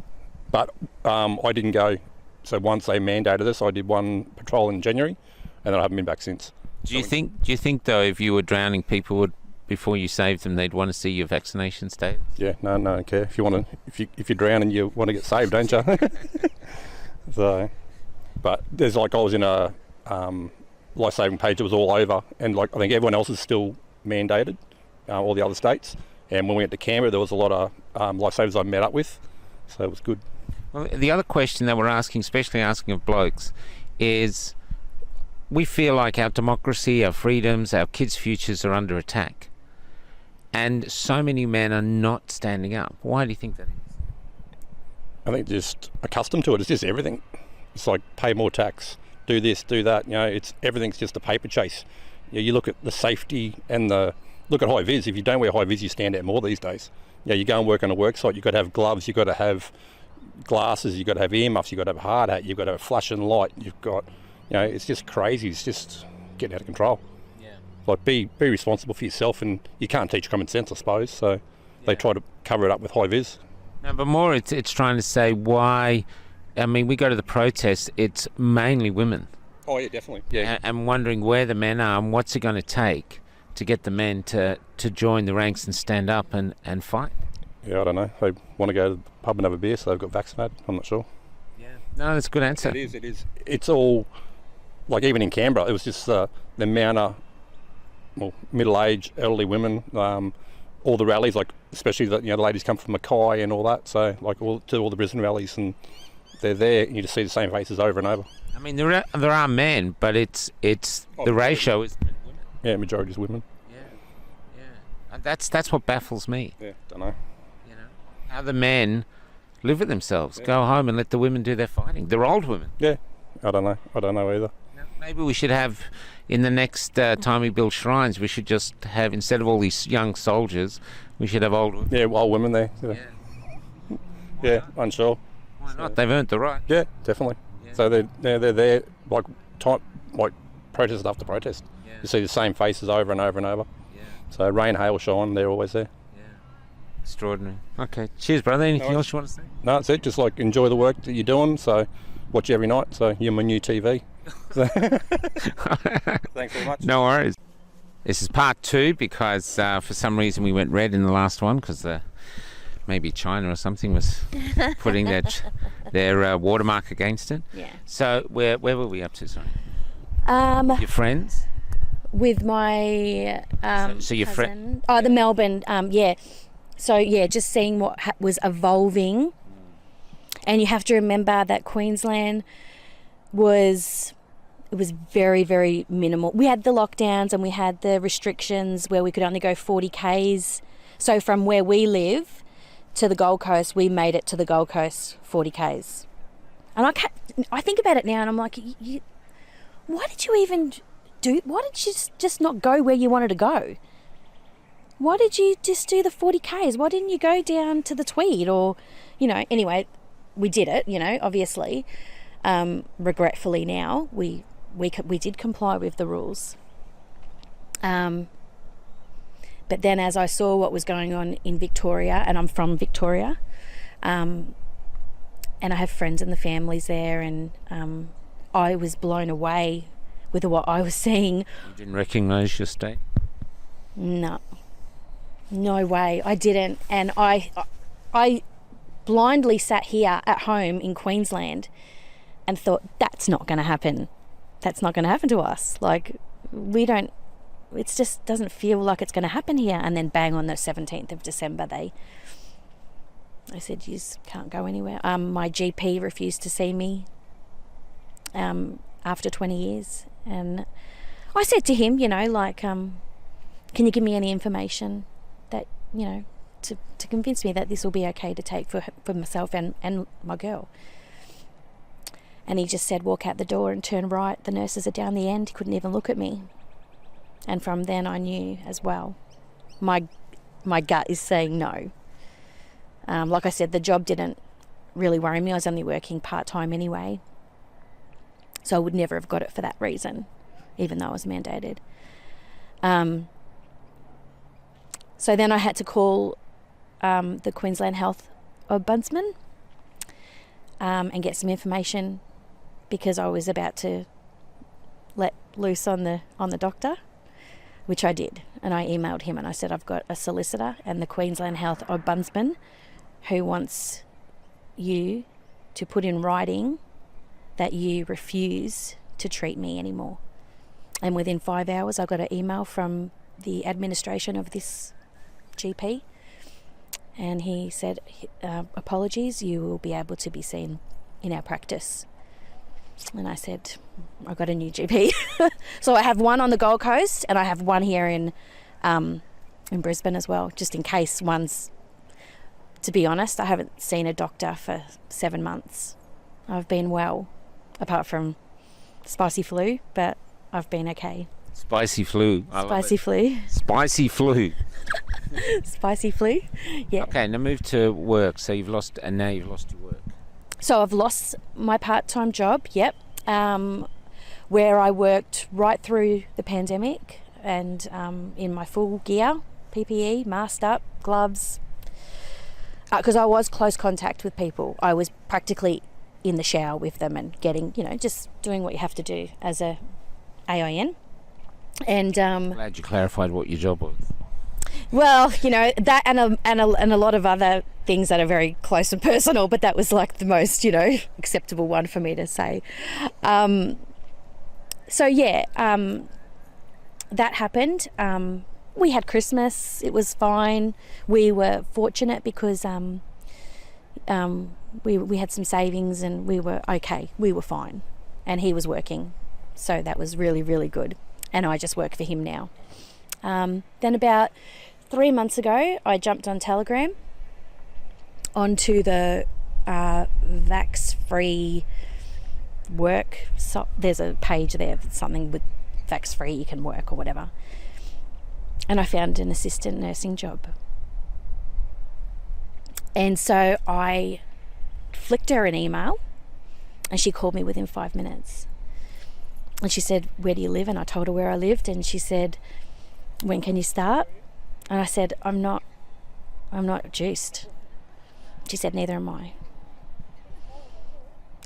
But I didn't go. So once they mandated us, I did one patrol in January, and then I haven't been back since. Do you think though, if you were drowning people before you saved them, they'd want to see your vaccination status? Yeah, no, I don't care. If you drown and you want to get saved, don't you? So, but there's I was in a life-saving page that was all over, and I think everyone else is still mandated, all the other states. And when we went to Canberra, there was a lot of lifesavers I met up with, so it was good. Well, the other question that we're asking, especially asking of blokes, is we feel like our democracy, our freedoms, our kids' futures are under attack. And so many men are not standing up. Why do you think that is? I think just accustomed to it. It's just everything. It's like pay more tax, do this, do that. Everything's just a paper chase. You look at the safety and look at high vis. If you don't wear high vis, you stand out more these days. You go and work on a work site. You've got to have gloves. You've got to have glasses. You've got to have earmuffs. You've got to have a hard hat. You've got to have a flashing light. You've got, it's just crazy. It's just getting out of control. Yeah. Like be responsible for yourself, and you can't teach common sense, I suppose. So they try to cover it up with high vis. No, but more it's trying to say why. I mean, we go to the protests, it's mainly women. Oh yeah, definitely. Yeah. And wondering where the men are and what's it going to take to get the men to join the ranks and stand up and fight. Yeah, I don't know. They want to go to the pub and have a beer, so they've got vaccinated. I'm not sure. Yeah. No, that's a good answer. It is. It's all, like even in Canberra, it was just the amount of middle-aged, elderly women, all the rallies, like especially the ladies come from Mackay and all that. So like all the Brisbane rallies, and they're there, and you just see the same faces over and over. I mean, there are men, but it's the ratio is women. Yeah, majority is women. And that's what baffles me. Yeah, don't know. How the men live with themselves, go home and let the women do their fighting. They're old women. Yeah, I don't know either. Maybe we should have, in the next time we build shrines, we should just have, instead of all these young soldiers, we should have old women. Yeah, old women there. Yeah, unsure. Why not? They've earned the right. Yeah, definitely. Yeah. So they're there like protest after protest. Yeah. You see the same faces over and over and over. Yeah. So rain, hail, shine, they're always there. Yeah. Extraordinary. Okay. Cheers, brother. Anything else you want to say? No, that's it. Just like enjoy the work that you're doing. So watch every night. So you're my new TV. Thanks very much. No worries. This is part 2 because for some reason we went red in the last one because maybe China or something was putting their watermark against it. Yeah. So where were we up to? Sorry. Your friends? With my so your friend? Oh, the Melbourne. Yeah. So yeah, just seeing what was evolving, and you have to remember that Queensland was very, very minimal. We had the lockdowns and we had the restrictions where we could only go 40 k's. So from where we live to the Gold Coast, we made it to the Gold Coast 40 k's. And I think about it now and I'm like, why did you even do? Why did you just not go where you wanted to go? Why did you just do the 40 k's? Why didn't you go down to the Tweed or, anyway, we did it, obviously. Regretfully now, we did comply with the rules. But then as I saw what was going on in Victoria, and I'm from Victoria, and I have friends and the families there, and I was blown away with what I was seeing. You didn't recognise your state? No way, I didn't. And I blindly sat here at home in Queensland and thought, that's not going to happen. That's not going to happen to us. Like, it just doesn't feel like it's going to happen here. And then bang, on the 17th of December, they said, you can't go anywhere. My GP refused to see me after 20 years. And I said to him, can you give me any information that, to convince me that this will be okay to take for myself and my girl. And he just said, walk out the door and turn right. The nurses are down the end. He couldn't even look at me. And from then I knew as well. My gut is saying no. Like I said, the job didn't really worry me. I was only working part-time anyway. So I would never have got it for that reason, even though I was mandated. So then I had to call the Queensland Health Ombudsman and get some information, because I was about to let loose on the doctor, which I did. And I emailed him and I said, I've got a solicitor and the Queensland Health Ombudsman who wants you to put in writing that you refuse to treat me anymore. And within 5 hours, I got an email from the administration of this GP, and he said, apologies, you will be able to be seen in our practice. And I said, I got a new GP. So I have one on the Gold Coast and I have one here in Brisbane as well, just in case one's, to be honest, I haven't seen a doctor for 7 months. I've been well, apart from spicy flu, but I've been okay. Spicy flu. Spicy flu. Spicy flu. Spicy flu. Yeah. Okay, now move to work. So you've lost your work. So I've lost my part-time job, yep, where I worked right through the pandemic and in my full gear, PPE, masked up, gloves, because I was close contact with people. I was practically in the shower with them and getting, just doing what you have to do as a AIN. And glad you clarified what your job was. Well, that and a lot of other things that are very close and personal, but that was like the most, acceptable one for me to say. So yeah, that happened. we had Christmas. It was fine. We were fortunate because we had some savings and we were okay. We were fine. And he was working. So that was really, really good. And I just work for him now. Then about 3 months ago, I jumped on Telegram onto the vax-free work. So there's a page there, something with vax-free, you can work or whatever. And I found an assistant nursing job. And so I flicked her an email and she called me within 5 minutes. And she said, where do you live? And I told her where I lived. And she said, when can you start? And I said, I'm not juiced. She said, neither am I.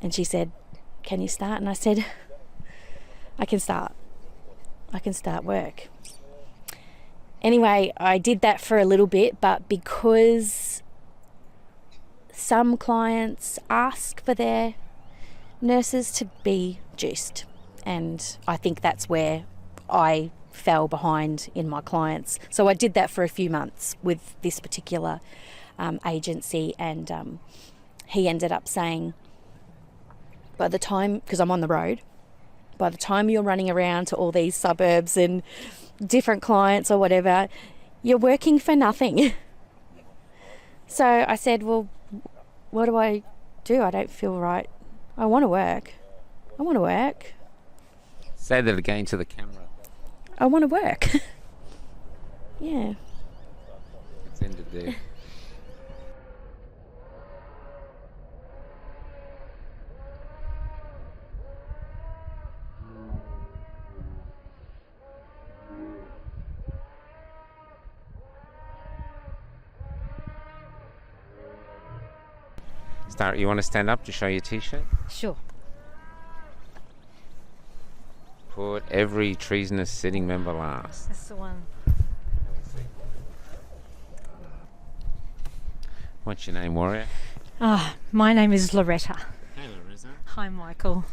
And she said, can you start? And I said, I can start work. Anyway, I did that for a little bit, but because some clients ask for their nurses to be juiced, and I think that's where I fell behind in my clients. So I did that for a few months with this particular agency, and he ended up saying, by the time, because I'm on the road, by the time you're running around to all these suburbs and different clients or whatever, you're working for nothing. So I said, well, what do? I don't feel right. I want to work. Say that again to the camera. I want to work. Yeah. It's ended there. Start. You want to stand up to show your t-shirt? Sure. Put every treasonous sitting member last. That's the one. What's your name, warrior? My name is Loretta. Hey, Larissa. Hi, Michael.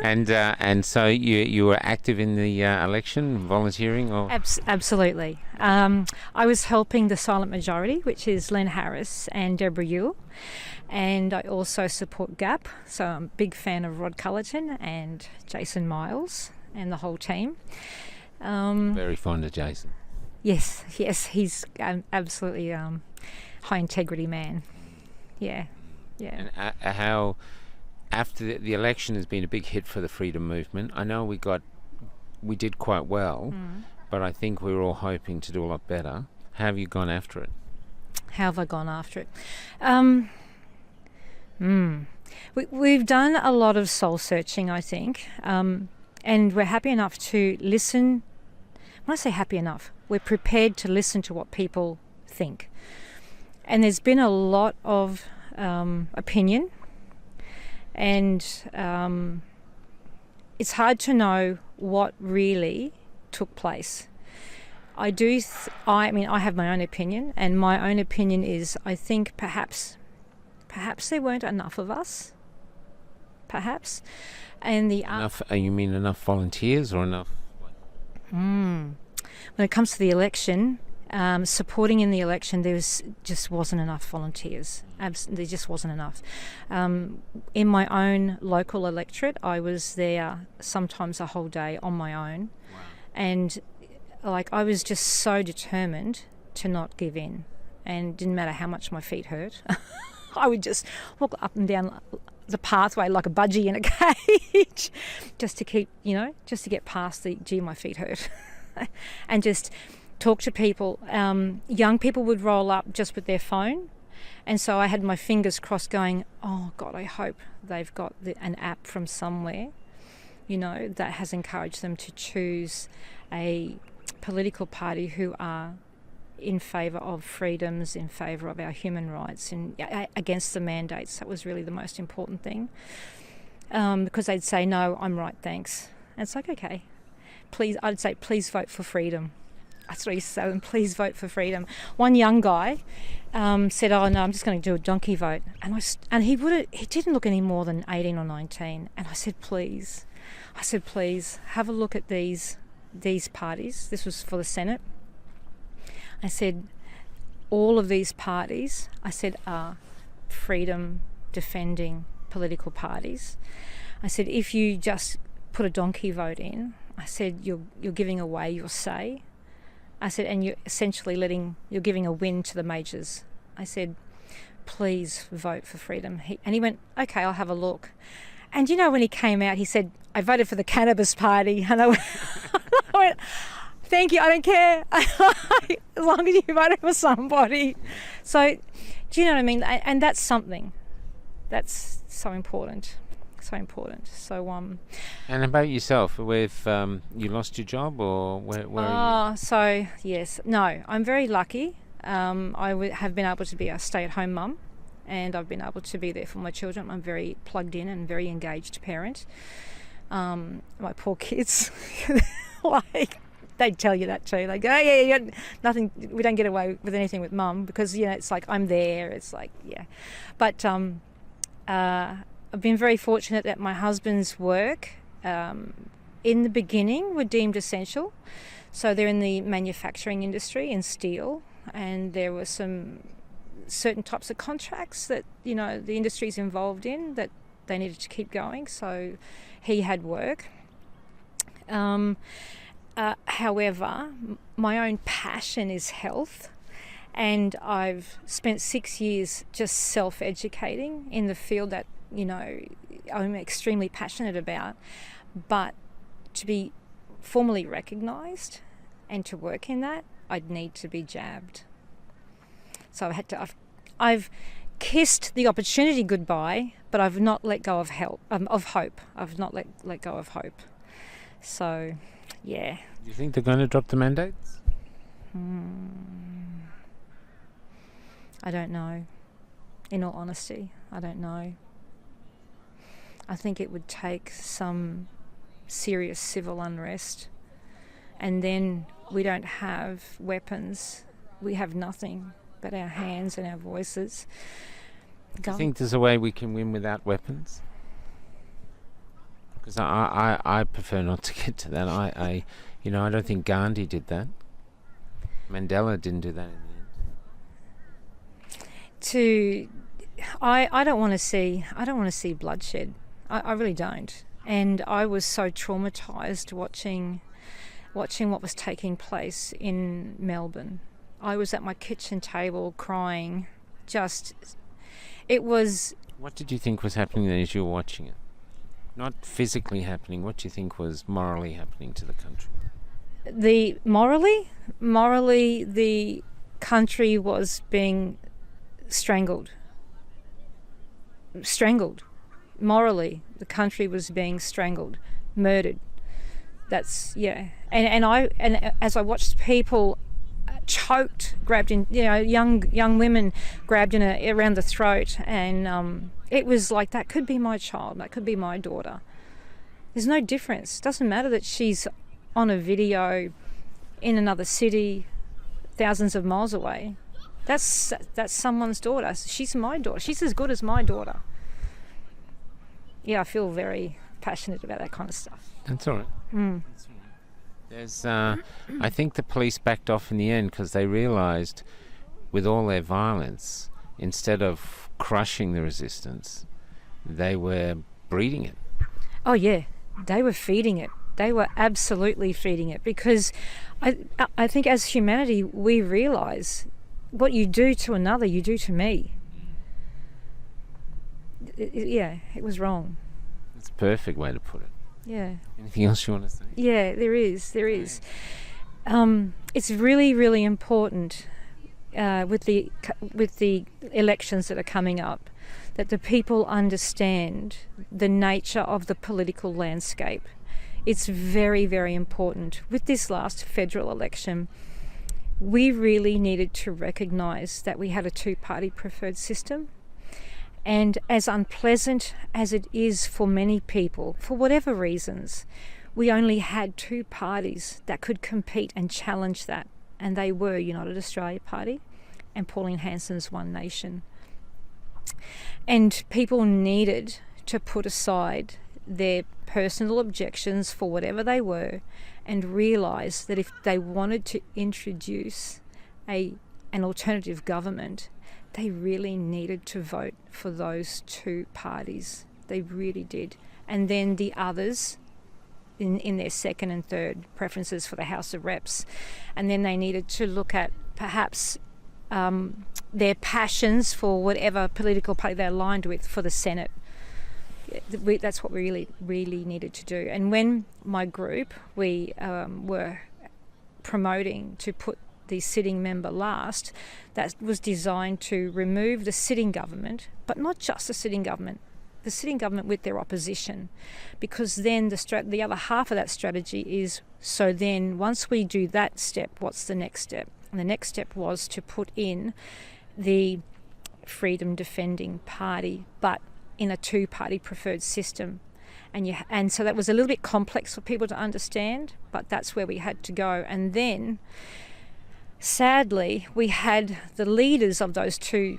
And so you were active in the election, volunteering, or? Absolutely. I was helping the silent majority, which is Len Harris and Deborah Yule, and I also support GAP. So I'm a big fan of Rod Cullerton and Jason Miles and the whole team. Very fond of Jason. Yes, he's absolutely high integrity man. Yeah. And how, after the election has been a big hit for the freedom movement, I know we did quite well, but I think we were all hoping to do a lot better. How have you gone after it? How have I gone after it? We've done a lot of soul searching, I think, and we're happy enough to listen. When I say happy enough, we're prepared to listen to what people think. And there's been a lot of opinion, and it's hard to know what really took place. I have my own opinion, and my own opinion is I think perhaps there weren't enough of us. Perhaps. And enough? You mean enough volunteers or enough? When it comes to the election, supporting in the election, just wasn't enough volunteers. There just wasn't enough. In my own local electorate, I was there sometimes a whole day on my own. Wow. And I was just so determined to not give in, and it didn't matter how much my feet hurt. I would just walk up and down the pathway like a budgie in a cage just to get past the, gee, my feet hurt. And just talk to people. Young people would roll up just with their phone, and so I had my fingers crossed going, oh God, I hope they've got an app from somewhere, that has encouraged them to choose a political party who are in favour of freedoms, in favour of our human rights, and against the mandates. That was really the most important thing, because they'd say, no, I'm right, thanks. And it's like, okay, I'd say, please vote for freedom. That's what I used to say, and please vote for freedom. One young guy said, oh no, I'm just going to do a donkey vote. And he didn't look any more than 18 or 19. And I said, please, have a look at these parties. This was for the Senate. I said, all of these parties, I said, are freedom defending political parties. I said, if you just put a donkey vote in, I said, you're giving away your say. I said, and you're essentially you're giving a win to the majors. I said, please vote for freedom. And he went, okay, I'll have a look. And you know, when he came out, he said, I voted for the Cannabis Party. And I went, thank you, I don't care. As long as you voted for somebody. So, do you know what I mean? And that's something. That's so important. So important. So, And about yourself, with you lost your job, or where are you? So, yes. No, I'm very lucky. Have been able to be a stay-at-home mum, and I've been able to be there for my children. I'm very plugged in and very engaged parent. My poor kids, like, they tell you that too. They go, oh, yeah, nothing. We don't get away with anything with mum because, you know, it's like I'm there. It's like, yeah. But I've been very fortunate that my husband's work in the beginning were deemed essential. So they're in the manufacturing industry in steel, and there were some certain types of contracts that, you know, the industry's involved in that they needed to keep going. So he had work. However, my own passion is health, and I've spent 6 years just self-educating in the field that, you know, I'm extremely passionate about. But to be formally recognised and to work in that, I'd need to be jabbed. So I've kissed the opportunity goodbye, but I've not let go of hope. I've not let go of hope. So, yeah. Do you think they're going to drop the mandates? I don't know. In all honesty, I don't know. I think it would take some serious civil unrest, and then we don't have weapons. We have nothing but our hands and our voices. Do you think there's a way we can win without weapons? Because I prefer not to get to that. I don't think Gandhi did that. Mandela didn't do that in the end. I don't want to see bloodshed. I really don't. And I was so traumatised watching what was taking place in Melbourne. I was at my kitchen table crying. What did you think was happening then as you were watching it? Not physically happening. What do you think was morally happening to the country? Morally, the country was being strangled. Morally, the country was being strangled, murdered. That's, yeah. And as I watched people choked, grabbed in, you know, young women grabbed around the throat, and it was like, that could be my child, that could be my daughter. There's no difference. It doesn't matter that she's on a video in another city, thousands of miles away. That's someone's daughter. She's my daughter. She's as good as my daughter. Yeah, I feel very passionate about that kind of stuff. That's all right. There's, I think the police backed off in the end because they realised, with all their violence, instead of crushing the resistance, they were breeding it. Oh yeah, they were feeding it. They were absolutely feeding it, because I think as humanity we realise what you do to another, you do to me. It was wrong. That's a perfect way to put it. Yeah. Anything else you want to say? Yeah, there is. It's really, really important with the elections that are coming up, that the people understand the nature of the political landscape. It's very, very important. With this last federal election, we really needed to recognise that we had a two-party preferred system. And as unpleasant as it is for many people, for whatever reasons, we only had two parties that could compete and challenge that. And they were United Australia Party and Pauline Hanson's One Nation. And people needed to put aside their personal objections for whatever they were and realise that if they wanted to introduce an alternative government, they really needed to vote for those two parties. They really did. And then the others in their second and third preferences for the House of Reps. And then they needed to look at perhaps their passions for whatever political party they're aligned with for the Senate. That's what we really needed to do. And when my group, we were promoting to put the sitting member last, that was designed to remove the sitting government, but not just the sitting government with their opposition, because then the other half of that strategy is, so then once we do that step, what's the next step? And the next step was to put in the freedom defending party, but in a two-party preferred system. And so that was a little bit complex for people to understand, but that's where we had to go. And then sadly, we had the leaders of those two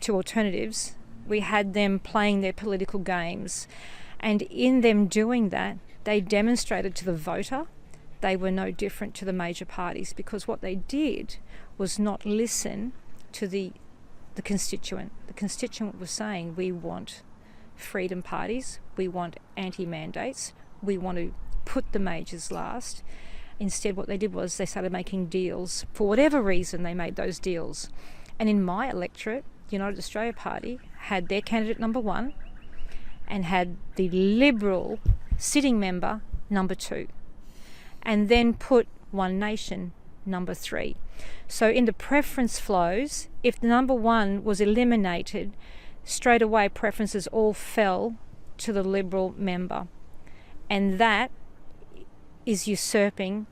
alternatives, we had them playing their political games. And in them doing that, they demonstrated to the voter they were no different to the major parties, because what they did was not listen to the constituent. The constituent was saying, we want freedom parties, we want anti-mandates, we want to put the majors last. Instead, what they did was they started making deals. For whatever reason, they made those deals. And in my electorate, the United Australia Party had their candidate number 1 and had the Liberal sitting member number 2, and then put One Nation number 3. So in the preference flows, if the number 1 was eliminated, straight away preferences all fell to the Liberal member. And that is usurping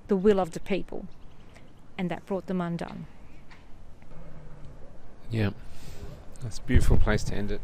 the will of the people. And that brought them undone. Yeah. That's a beautiful place to end it.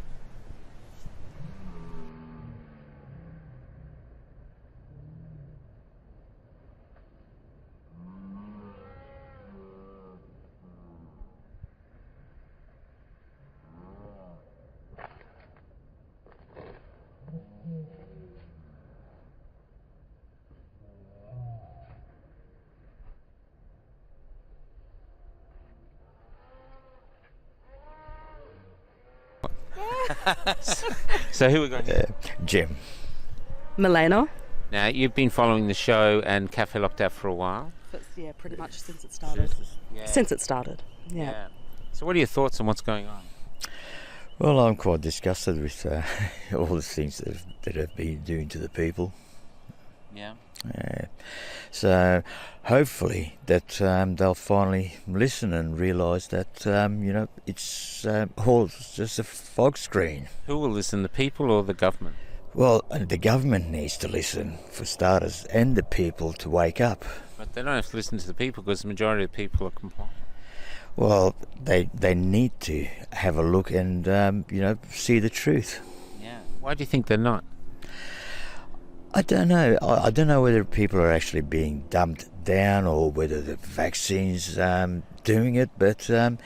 So who are we going to? Jim. Milena. Now, you've been following the show and Cafe Locked Out for a while. Yeah, pretty much since it started. Yeah. Since it started, yeah. So what are your thoughts on what's going on? Well, I'm quite disgusted with all the things that have been doing to the people. Yeah. So hopefully that they'll finally listen and realise that it's all just a fog screen. Who will listen, the people or the government? Well, the government needs to listen, for starters, and the people to wake up. But they don't have to listen to the people because the majority of the people are compliant. Well, they need to have a look and see the truth. Yeah. Why do you think they're not? I don't know. I don't know whether people are actually being dumbed down or whether the vaccine's doing it, but they're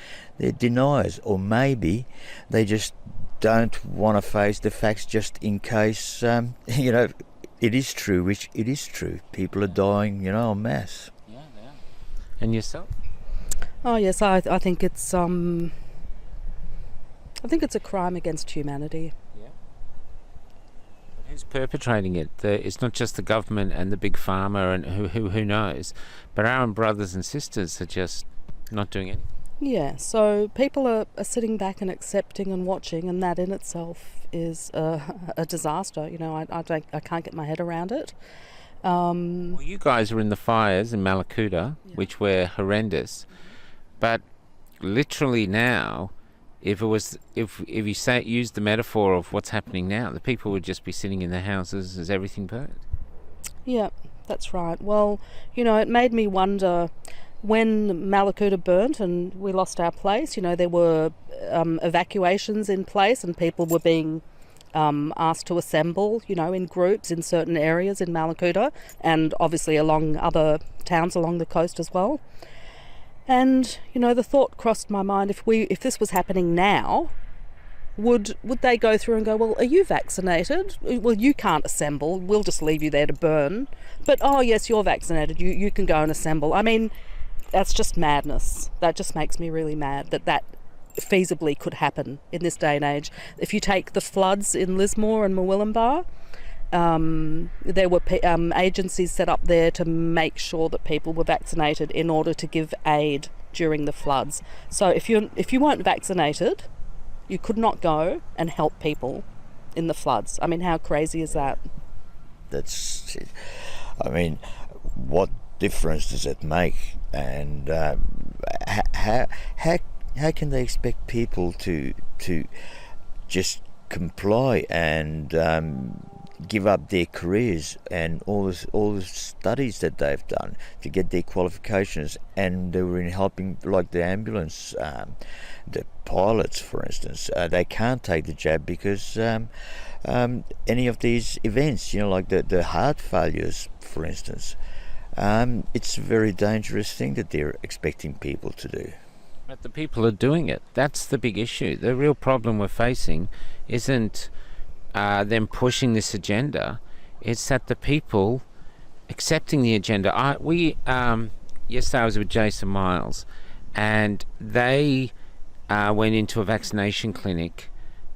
deniers. Or maybe they just don't want to face the facts just in case, it is true, which it is true. People are dying, en masse. Yeah, they are. And yourself? Oh yes, I think it's a crime against humanity. Who's perpetrating it? It's not just the government and the big pharma and who knows, but our own brothers and sisters are just not doing anything. Yeah, so people are sitting back and accepting and watching, and that in itself is a disaster. I can't get my head around it. Well, you guys were in the fires in Malakuta, which were horrendous, but literally now, if you use the metaphor of what's happening now, the people would just be sitting in their houses as everything burned. Yeah, that's right. Well, it made me wonder, when Malakuta burnt and we lost our place, there were evacuations in place and people were being asked to assemble, in groups in certain areas in Malakuta and obviously along other towns along the coast as well. And, the thought crossed my mind, if this was happening now, would they go through and go, well, are you vaccinated? Well, you can't assemble. We'll just leave you there to burn. But, oh, yes, you're vaccinated. You can go and assemble. I mean, that's just madness. That just makes me really mad that feasibly could happen in this day and age. If you take the floods in Lismore and Murwillumbah, there were agencies set up there to make sure that people were vaccinated in order to give aid during the floods. So if you weren't vaccinated, you could not go and help people in the floods. I mean, how crazy is that? That's, I mean, what difference does it make? And how can they expect people to just comply and give up their careers and all the studies that they've done to get their qualifications, and they were in helping, like the ambulance, the pilots, for instance, they can't take the jab because any of these events, like the heart failures, for instance, it's a very dangerous thing that they're expecting people to do. But the people are doing it. That's the big issue. The real problem we're facing isn't them pushing this agenda. It's that the people accepting the agenda. Yesterday I was with Jason Miles, and they went into a vaccination clinic,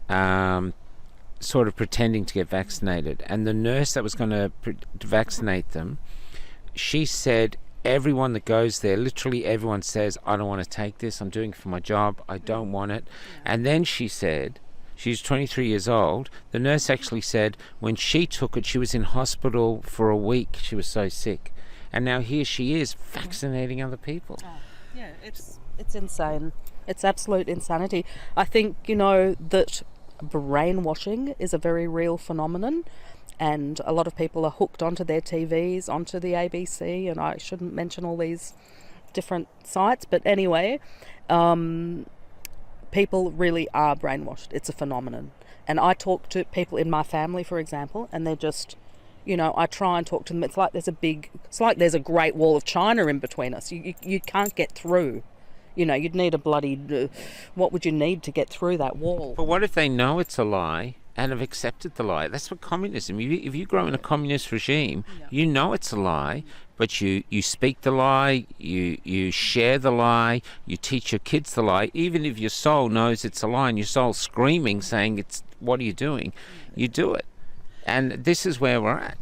sort of pretending to get vaccinated. And the nurse that was going to vaccinate them, she said, everyone that goes there, literally everyone says, I don't want to take this, I'm doing it for my job, I don't want it. And then she said, she's 23 years old, the nurse actually said when she took it, she was in hospital for a week, she was so sick. And now here she is vaccinating other people. Yeah, it's insane. It's absolute insanity. I think, that brainwashing is a very real phenomenon. And a lot of people are hooked onto their TVs, onto the ABC, and I shouldn't mention all these different sites. But anyway, people really are brainwashed. It's a phenomenon. And I talk to people in my family, for example, and they're just, I try and talk to them. It's like there's a Great Wall of China in between us. You can't get through. You'd need a bloody... what would you need to get through that wall? But what if they know it's a lie and have accepted the lie? That's what communism... If you grow in a communist regime, you know it's a lie, but you speak the lie, you share the lie, you teach your kids the lie. Even if your soul knows it's a lie and your soul's screaming, saying, what are you doing? You do it. And this is where we're at.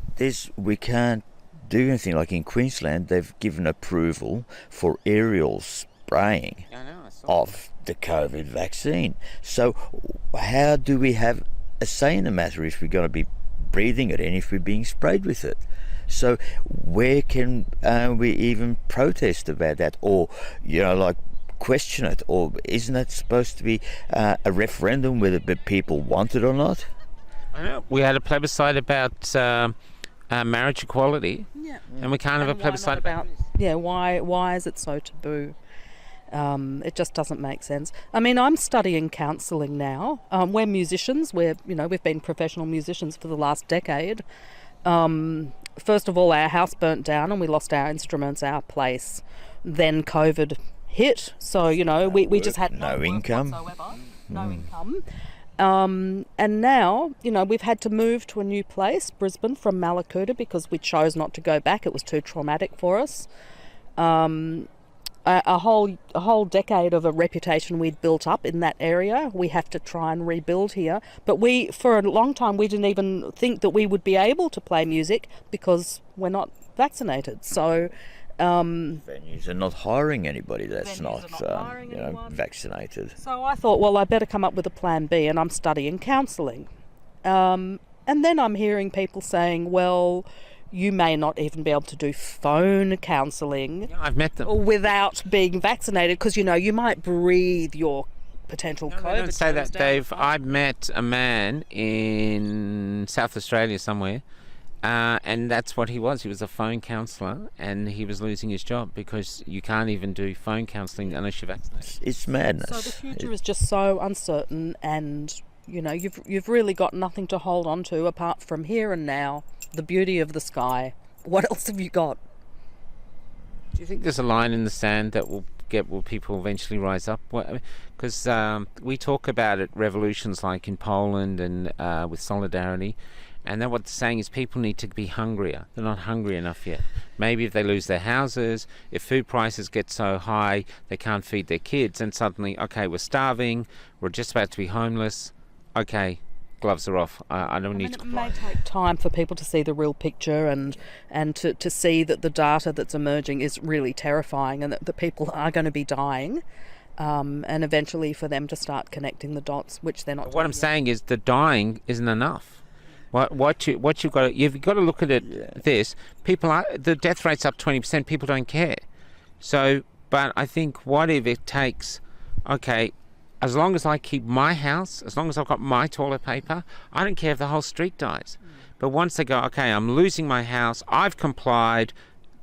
We can't do anything. Like in Queensland, they've given approval for aerial spraying of the COVID vaccine. So how do we have a say in the matter if we're going to be breathing it and if we're being sprayed with it? So where can we even protest about that, or question it? Or isn't that supposed to be a referendum whether the people want it or not? I know. We had a plebiscite about marriage equality, and we can't have a plebiscite about why is it so taboo? It just doesn't make sense. I mean, I'm studying counselling now. We're musicians. We've been professional musicians for the last decade. First of all, our house burnt down and we lost our instruments, our place. Then COVID hit, so we just had no income whatsoever. No income. And now, we've had to move to a new place, Brisbane, from Malakuta, because we chose not to go back. It was too traumatic for us. A whole decade of a reputation we'd built up in that area, we have to try and rebuild here. But for a long time, we didn't even think that we would be able to play music because we're not vaccinated. So venues are not hiring anybody that's not vaccinated. So I thought, well, I better come up with a plan B, and I'm studying counselling. And then I'm hearing people saying, well, you may not even be able to do phone counselling. I've met them. Without being vaccinated, because, you might breathe your potential COVID. Don't say that, Dave. I've met a man in South Australia somewhere, and that's what he was. He was a phone counsellor, and he was losing his job because you can't even do phone counselling unless you're vaccinated. It's madness. So the future is just so uncertain, and, you've really got nothing to hold on to apart from here and now. The beauty of the sky. What else have you got? Do you think there's a line in the sand that will people eventually rise up? Because we talk about it, revolutions like in Poland and with Solidarity, And then what they're saying is people need to be hungrier. They're not hungry enough yet. Maybe if they lose their houses, if food prices get so high they can't feed their kids, and suddenly, okay, we're starving, we're just about to be homeless, okay, gloves are off. I don't need to. It may take time for people to see the real picture and to see that the data that's emerging is really terrifying and that the people are going to be dying, and eventually for them to start connecting the dots, which they're not. But what I'm saying is the dying isn't enough. What you've got to look at it. This people are, the death rate's up 20%. People don't care. So, but I think what if it takes, okay, as long as I keep my house, as long as I've got my toilet paper, I don't care if the whole street dies. But once they go, okay, I'm losing my house, I've complied,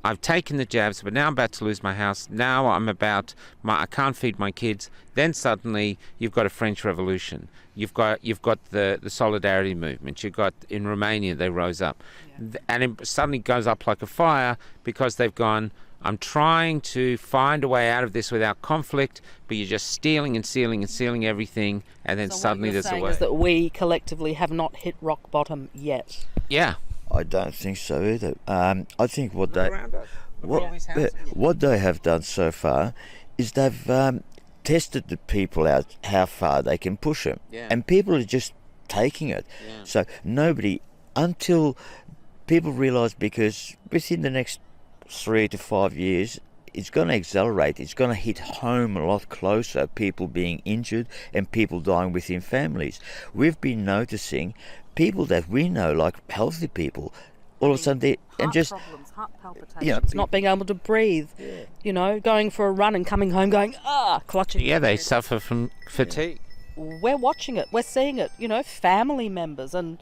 I've taken the jabs, but now I'm about to lose my house. Now I can't feed my kids. Then suddenly you've got a French Revolution. You've got the solidarity movement. You've got in Romania they rose up, and it suddenly goes up like a fire because they've gone. I'm trying to find a way out of this without conflict, but you're just stealing and stealing and stealing everything, and then So suddenly what you're there's a saying way. is that we collectively have not hit rock bottom yet. Yeah. I don't think so either. I think what they have done so far is they've tested the people out how far they can push them, and people are just taking it. So nobody, until people realise, because within the next 3 to 5 years it's going to accelerate, it's going to hit home a lot closer, people being injured and people dying within families. We've been noticing people that we know, like healthy people, all of a sudden they Problems, heart palpitations, not being able to breathe, going for a run and coming home going, clutching. Yeah, they suffer from fatigue. We're watching it, we're seeing it, family members, and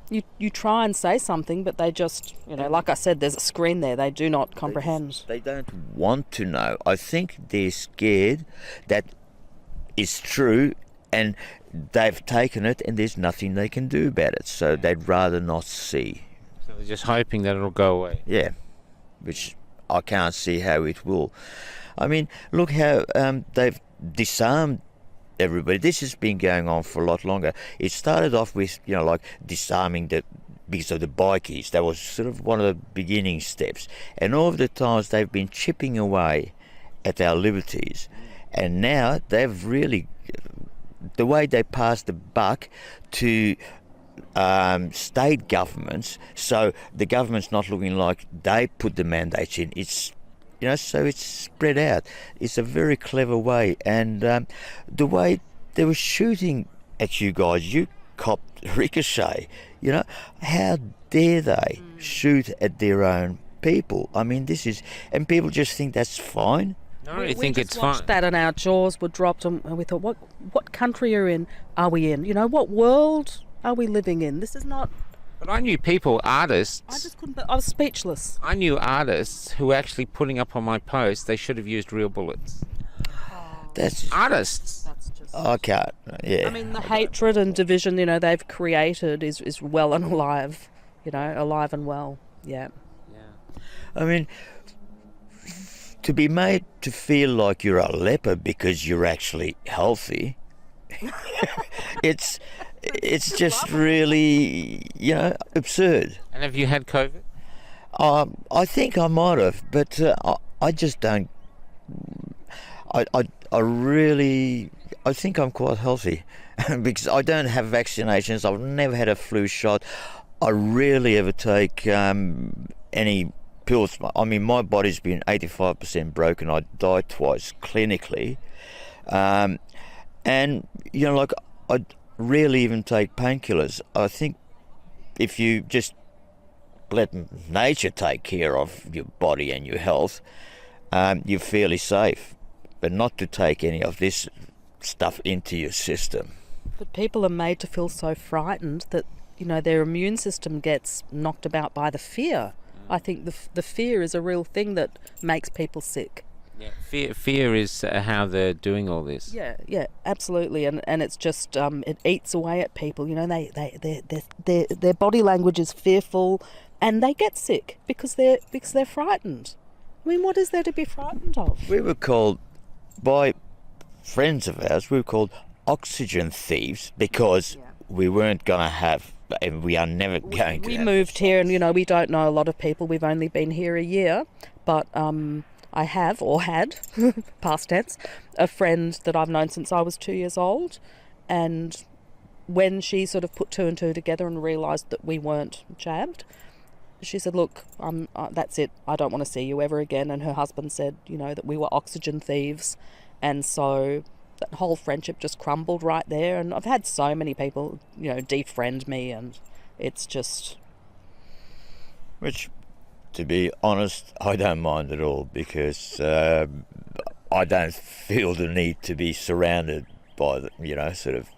you try and say something, but they just, like I said, there's a screen there, they do not comprehend. They don't want to know. I think they're scared that it's true and they've taken it and there's nothing they can do about it, so they'd rather not see. So they're just hoping that it'll go away. Yeah, which I can't see how it will. I mean, look how they've disarmed everybody. This has been going on for a lot longer. It started off with, like disarming because of the bikies. That was sort of one of the beginning steps. And all of the times they've been chipping away at our liberties. And now they've really, the way they passed the buck to state governments, so the government's not looking like they put the mandates in. It's so it's spread out. It's a very clever way, and the way they were shooting at you guys, you copped ricochet. How dare they shoot at their own people? I mean, and people just think that's fine. No, I think it's We watched fine. that and our jaws were dropped, and we thought, what country are we in? What world are we living in? This is not. But I knew people, artists. I just couldn't. I was speechless. I knew artists who were actually putting up on my post they should have used real bullets. That's Artists. That's just. I can't. Yeah. I mean, the hatred and division, they've created is well and alive. Alive and well. Yeah. I mean, to be made to feel like you're a leper because you're actually healthy, it's just really, absurd. And have you had COVID? I think I might have, but I just don't. I think I'm quite healthy because I don't have vaccinations. I've never had a flu shot. I rarely ever take any pills. I mean, my body's been 85% broken. I died twice clinically, and I rarely even take painkillers. I think if you just let nature take care of your body and your health, you're fairly safe. But not to take any of this stuff into your system. But people are made to feel so frightened that their immune system gets knocked about by the fear. I think the fear is a real thing that makes people sick. Yeah, fear is how they're doing all this. Yeah, absolutely, and it's just it eats away at people. Their body language is fearful, and they get sick because they're frightened. I mean, what is there to be frightened of? We were called by friends of ours. We were called oxygen thieves because we weren't going to have and we are never going to. We moved here, and we don't know a lot of people. We've only been here a year, but I have, or had, past tense, a friend that I've known since I was 2 years old, and when she sort of put two and two together and realised that we weren't jabbed, she said, look, that's it, I don't want to see you ever again. And her husband said, that we were oxygen thieves, and so that whole friendship just crumbled right there. And I've had so many people, defriend me, and it's just... Which, to be honest, I don't mind at all, because I don't feel the need to be surrounded by sort of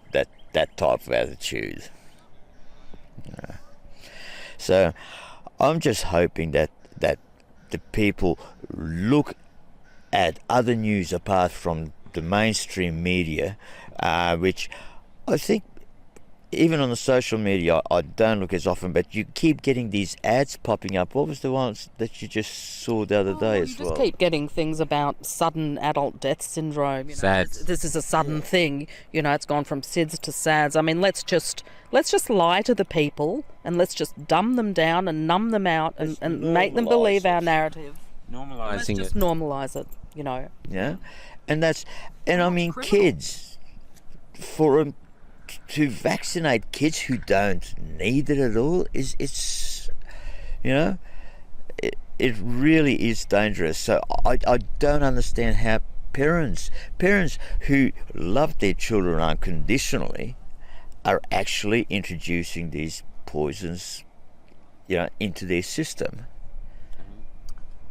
that type of attitude. So I'm just hoping that the people look at other news apart from the mainstream media, which I think even on the social media I don't look as often, but you keep getting these ads popping up. What was the ones that you just saw the other day as well? You just keep getting things about sudden adult death syndrome. SADS. This is a sudden thing. It's gone from SIDS to SADS. I mean, let's just lie to the people, and let's just dumb them down and numb them out and make them believe our narrative. Let's just normalise it, Yeah, and I mean, criminal. Kids, to vaccinate kids who don't need it at all it really is dangerous. So I don't understand how parents who love their children unconditionally are actually introducing these poisons into their system.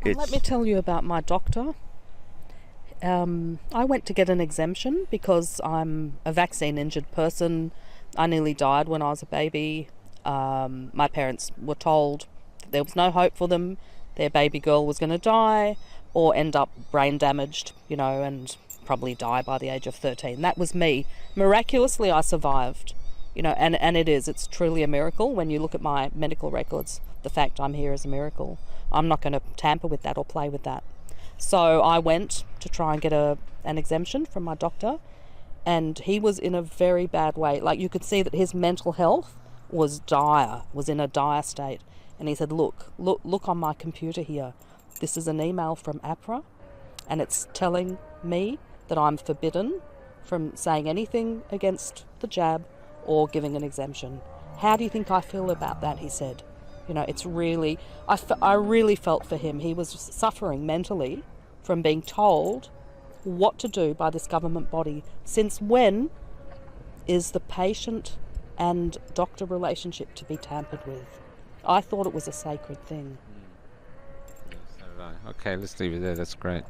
Let me tell you about my doctor. I went to get an exemption because I'm a vaccine-injured person. I nearly died when I was a baby. My parents were told that there was no hope for them. Their baby girl was going to die or end up brain damaged, and probably die by the age of 13. That was me. Miraculously, I survived, and it's truly a miracle. When you look at my medical records, the fact I'm here is a miracle. I'm not going to tamper with that or play with that. So I went to try and get an exemption from my doctor, and he was in a very bad way. Like, you could see that his mental health was in a dire state. And he said, look on my computer here. This is an email from APRA, and it's telling me that I'm forbidden from saying anything against the jab or giving an exemption. How do you think I feel about that? He said. It's really... I really felt for him. He was suffering mentally from being told what to do by this government body. Since when is the patient and doctor relationship to be tampered with? I thought it was a sacred thing. Okay, let's leave it there. That's great.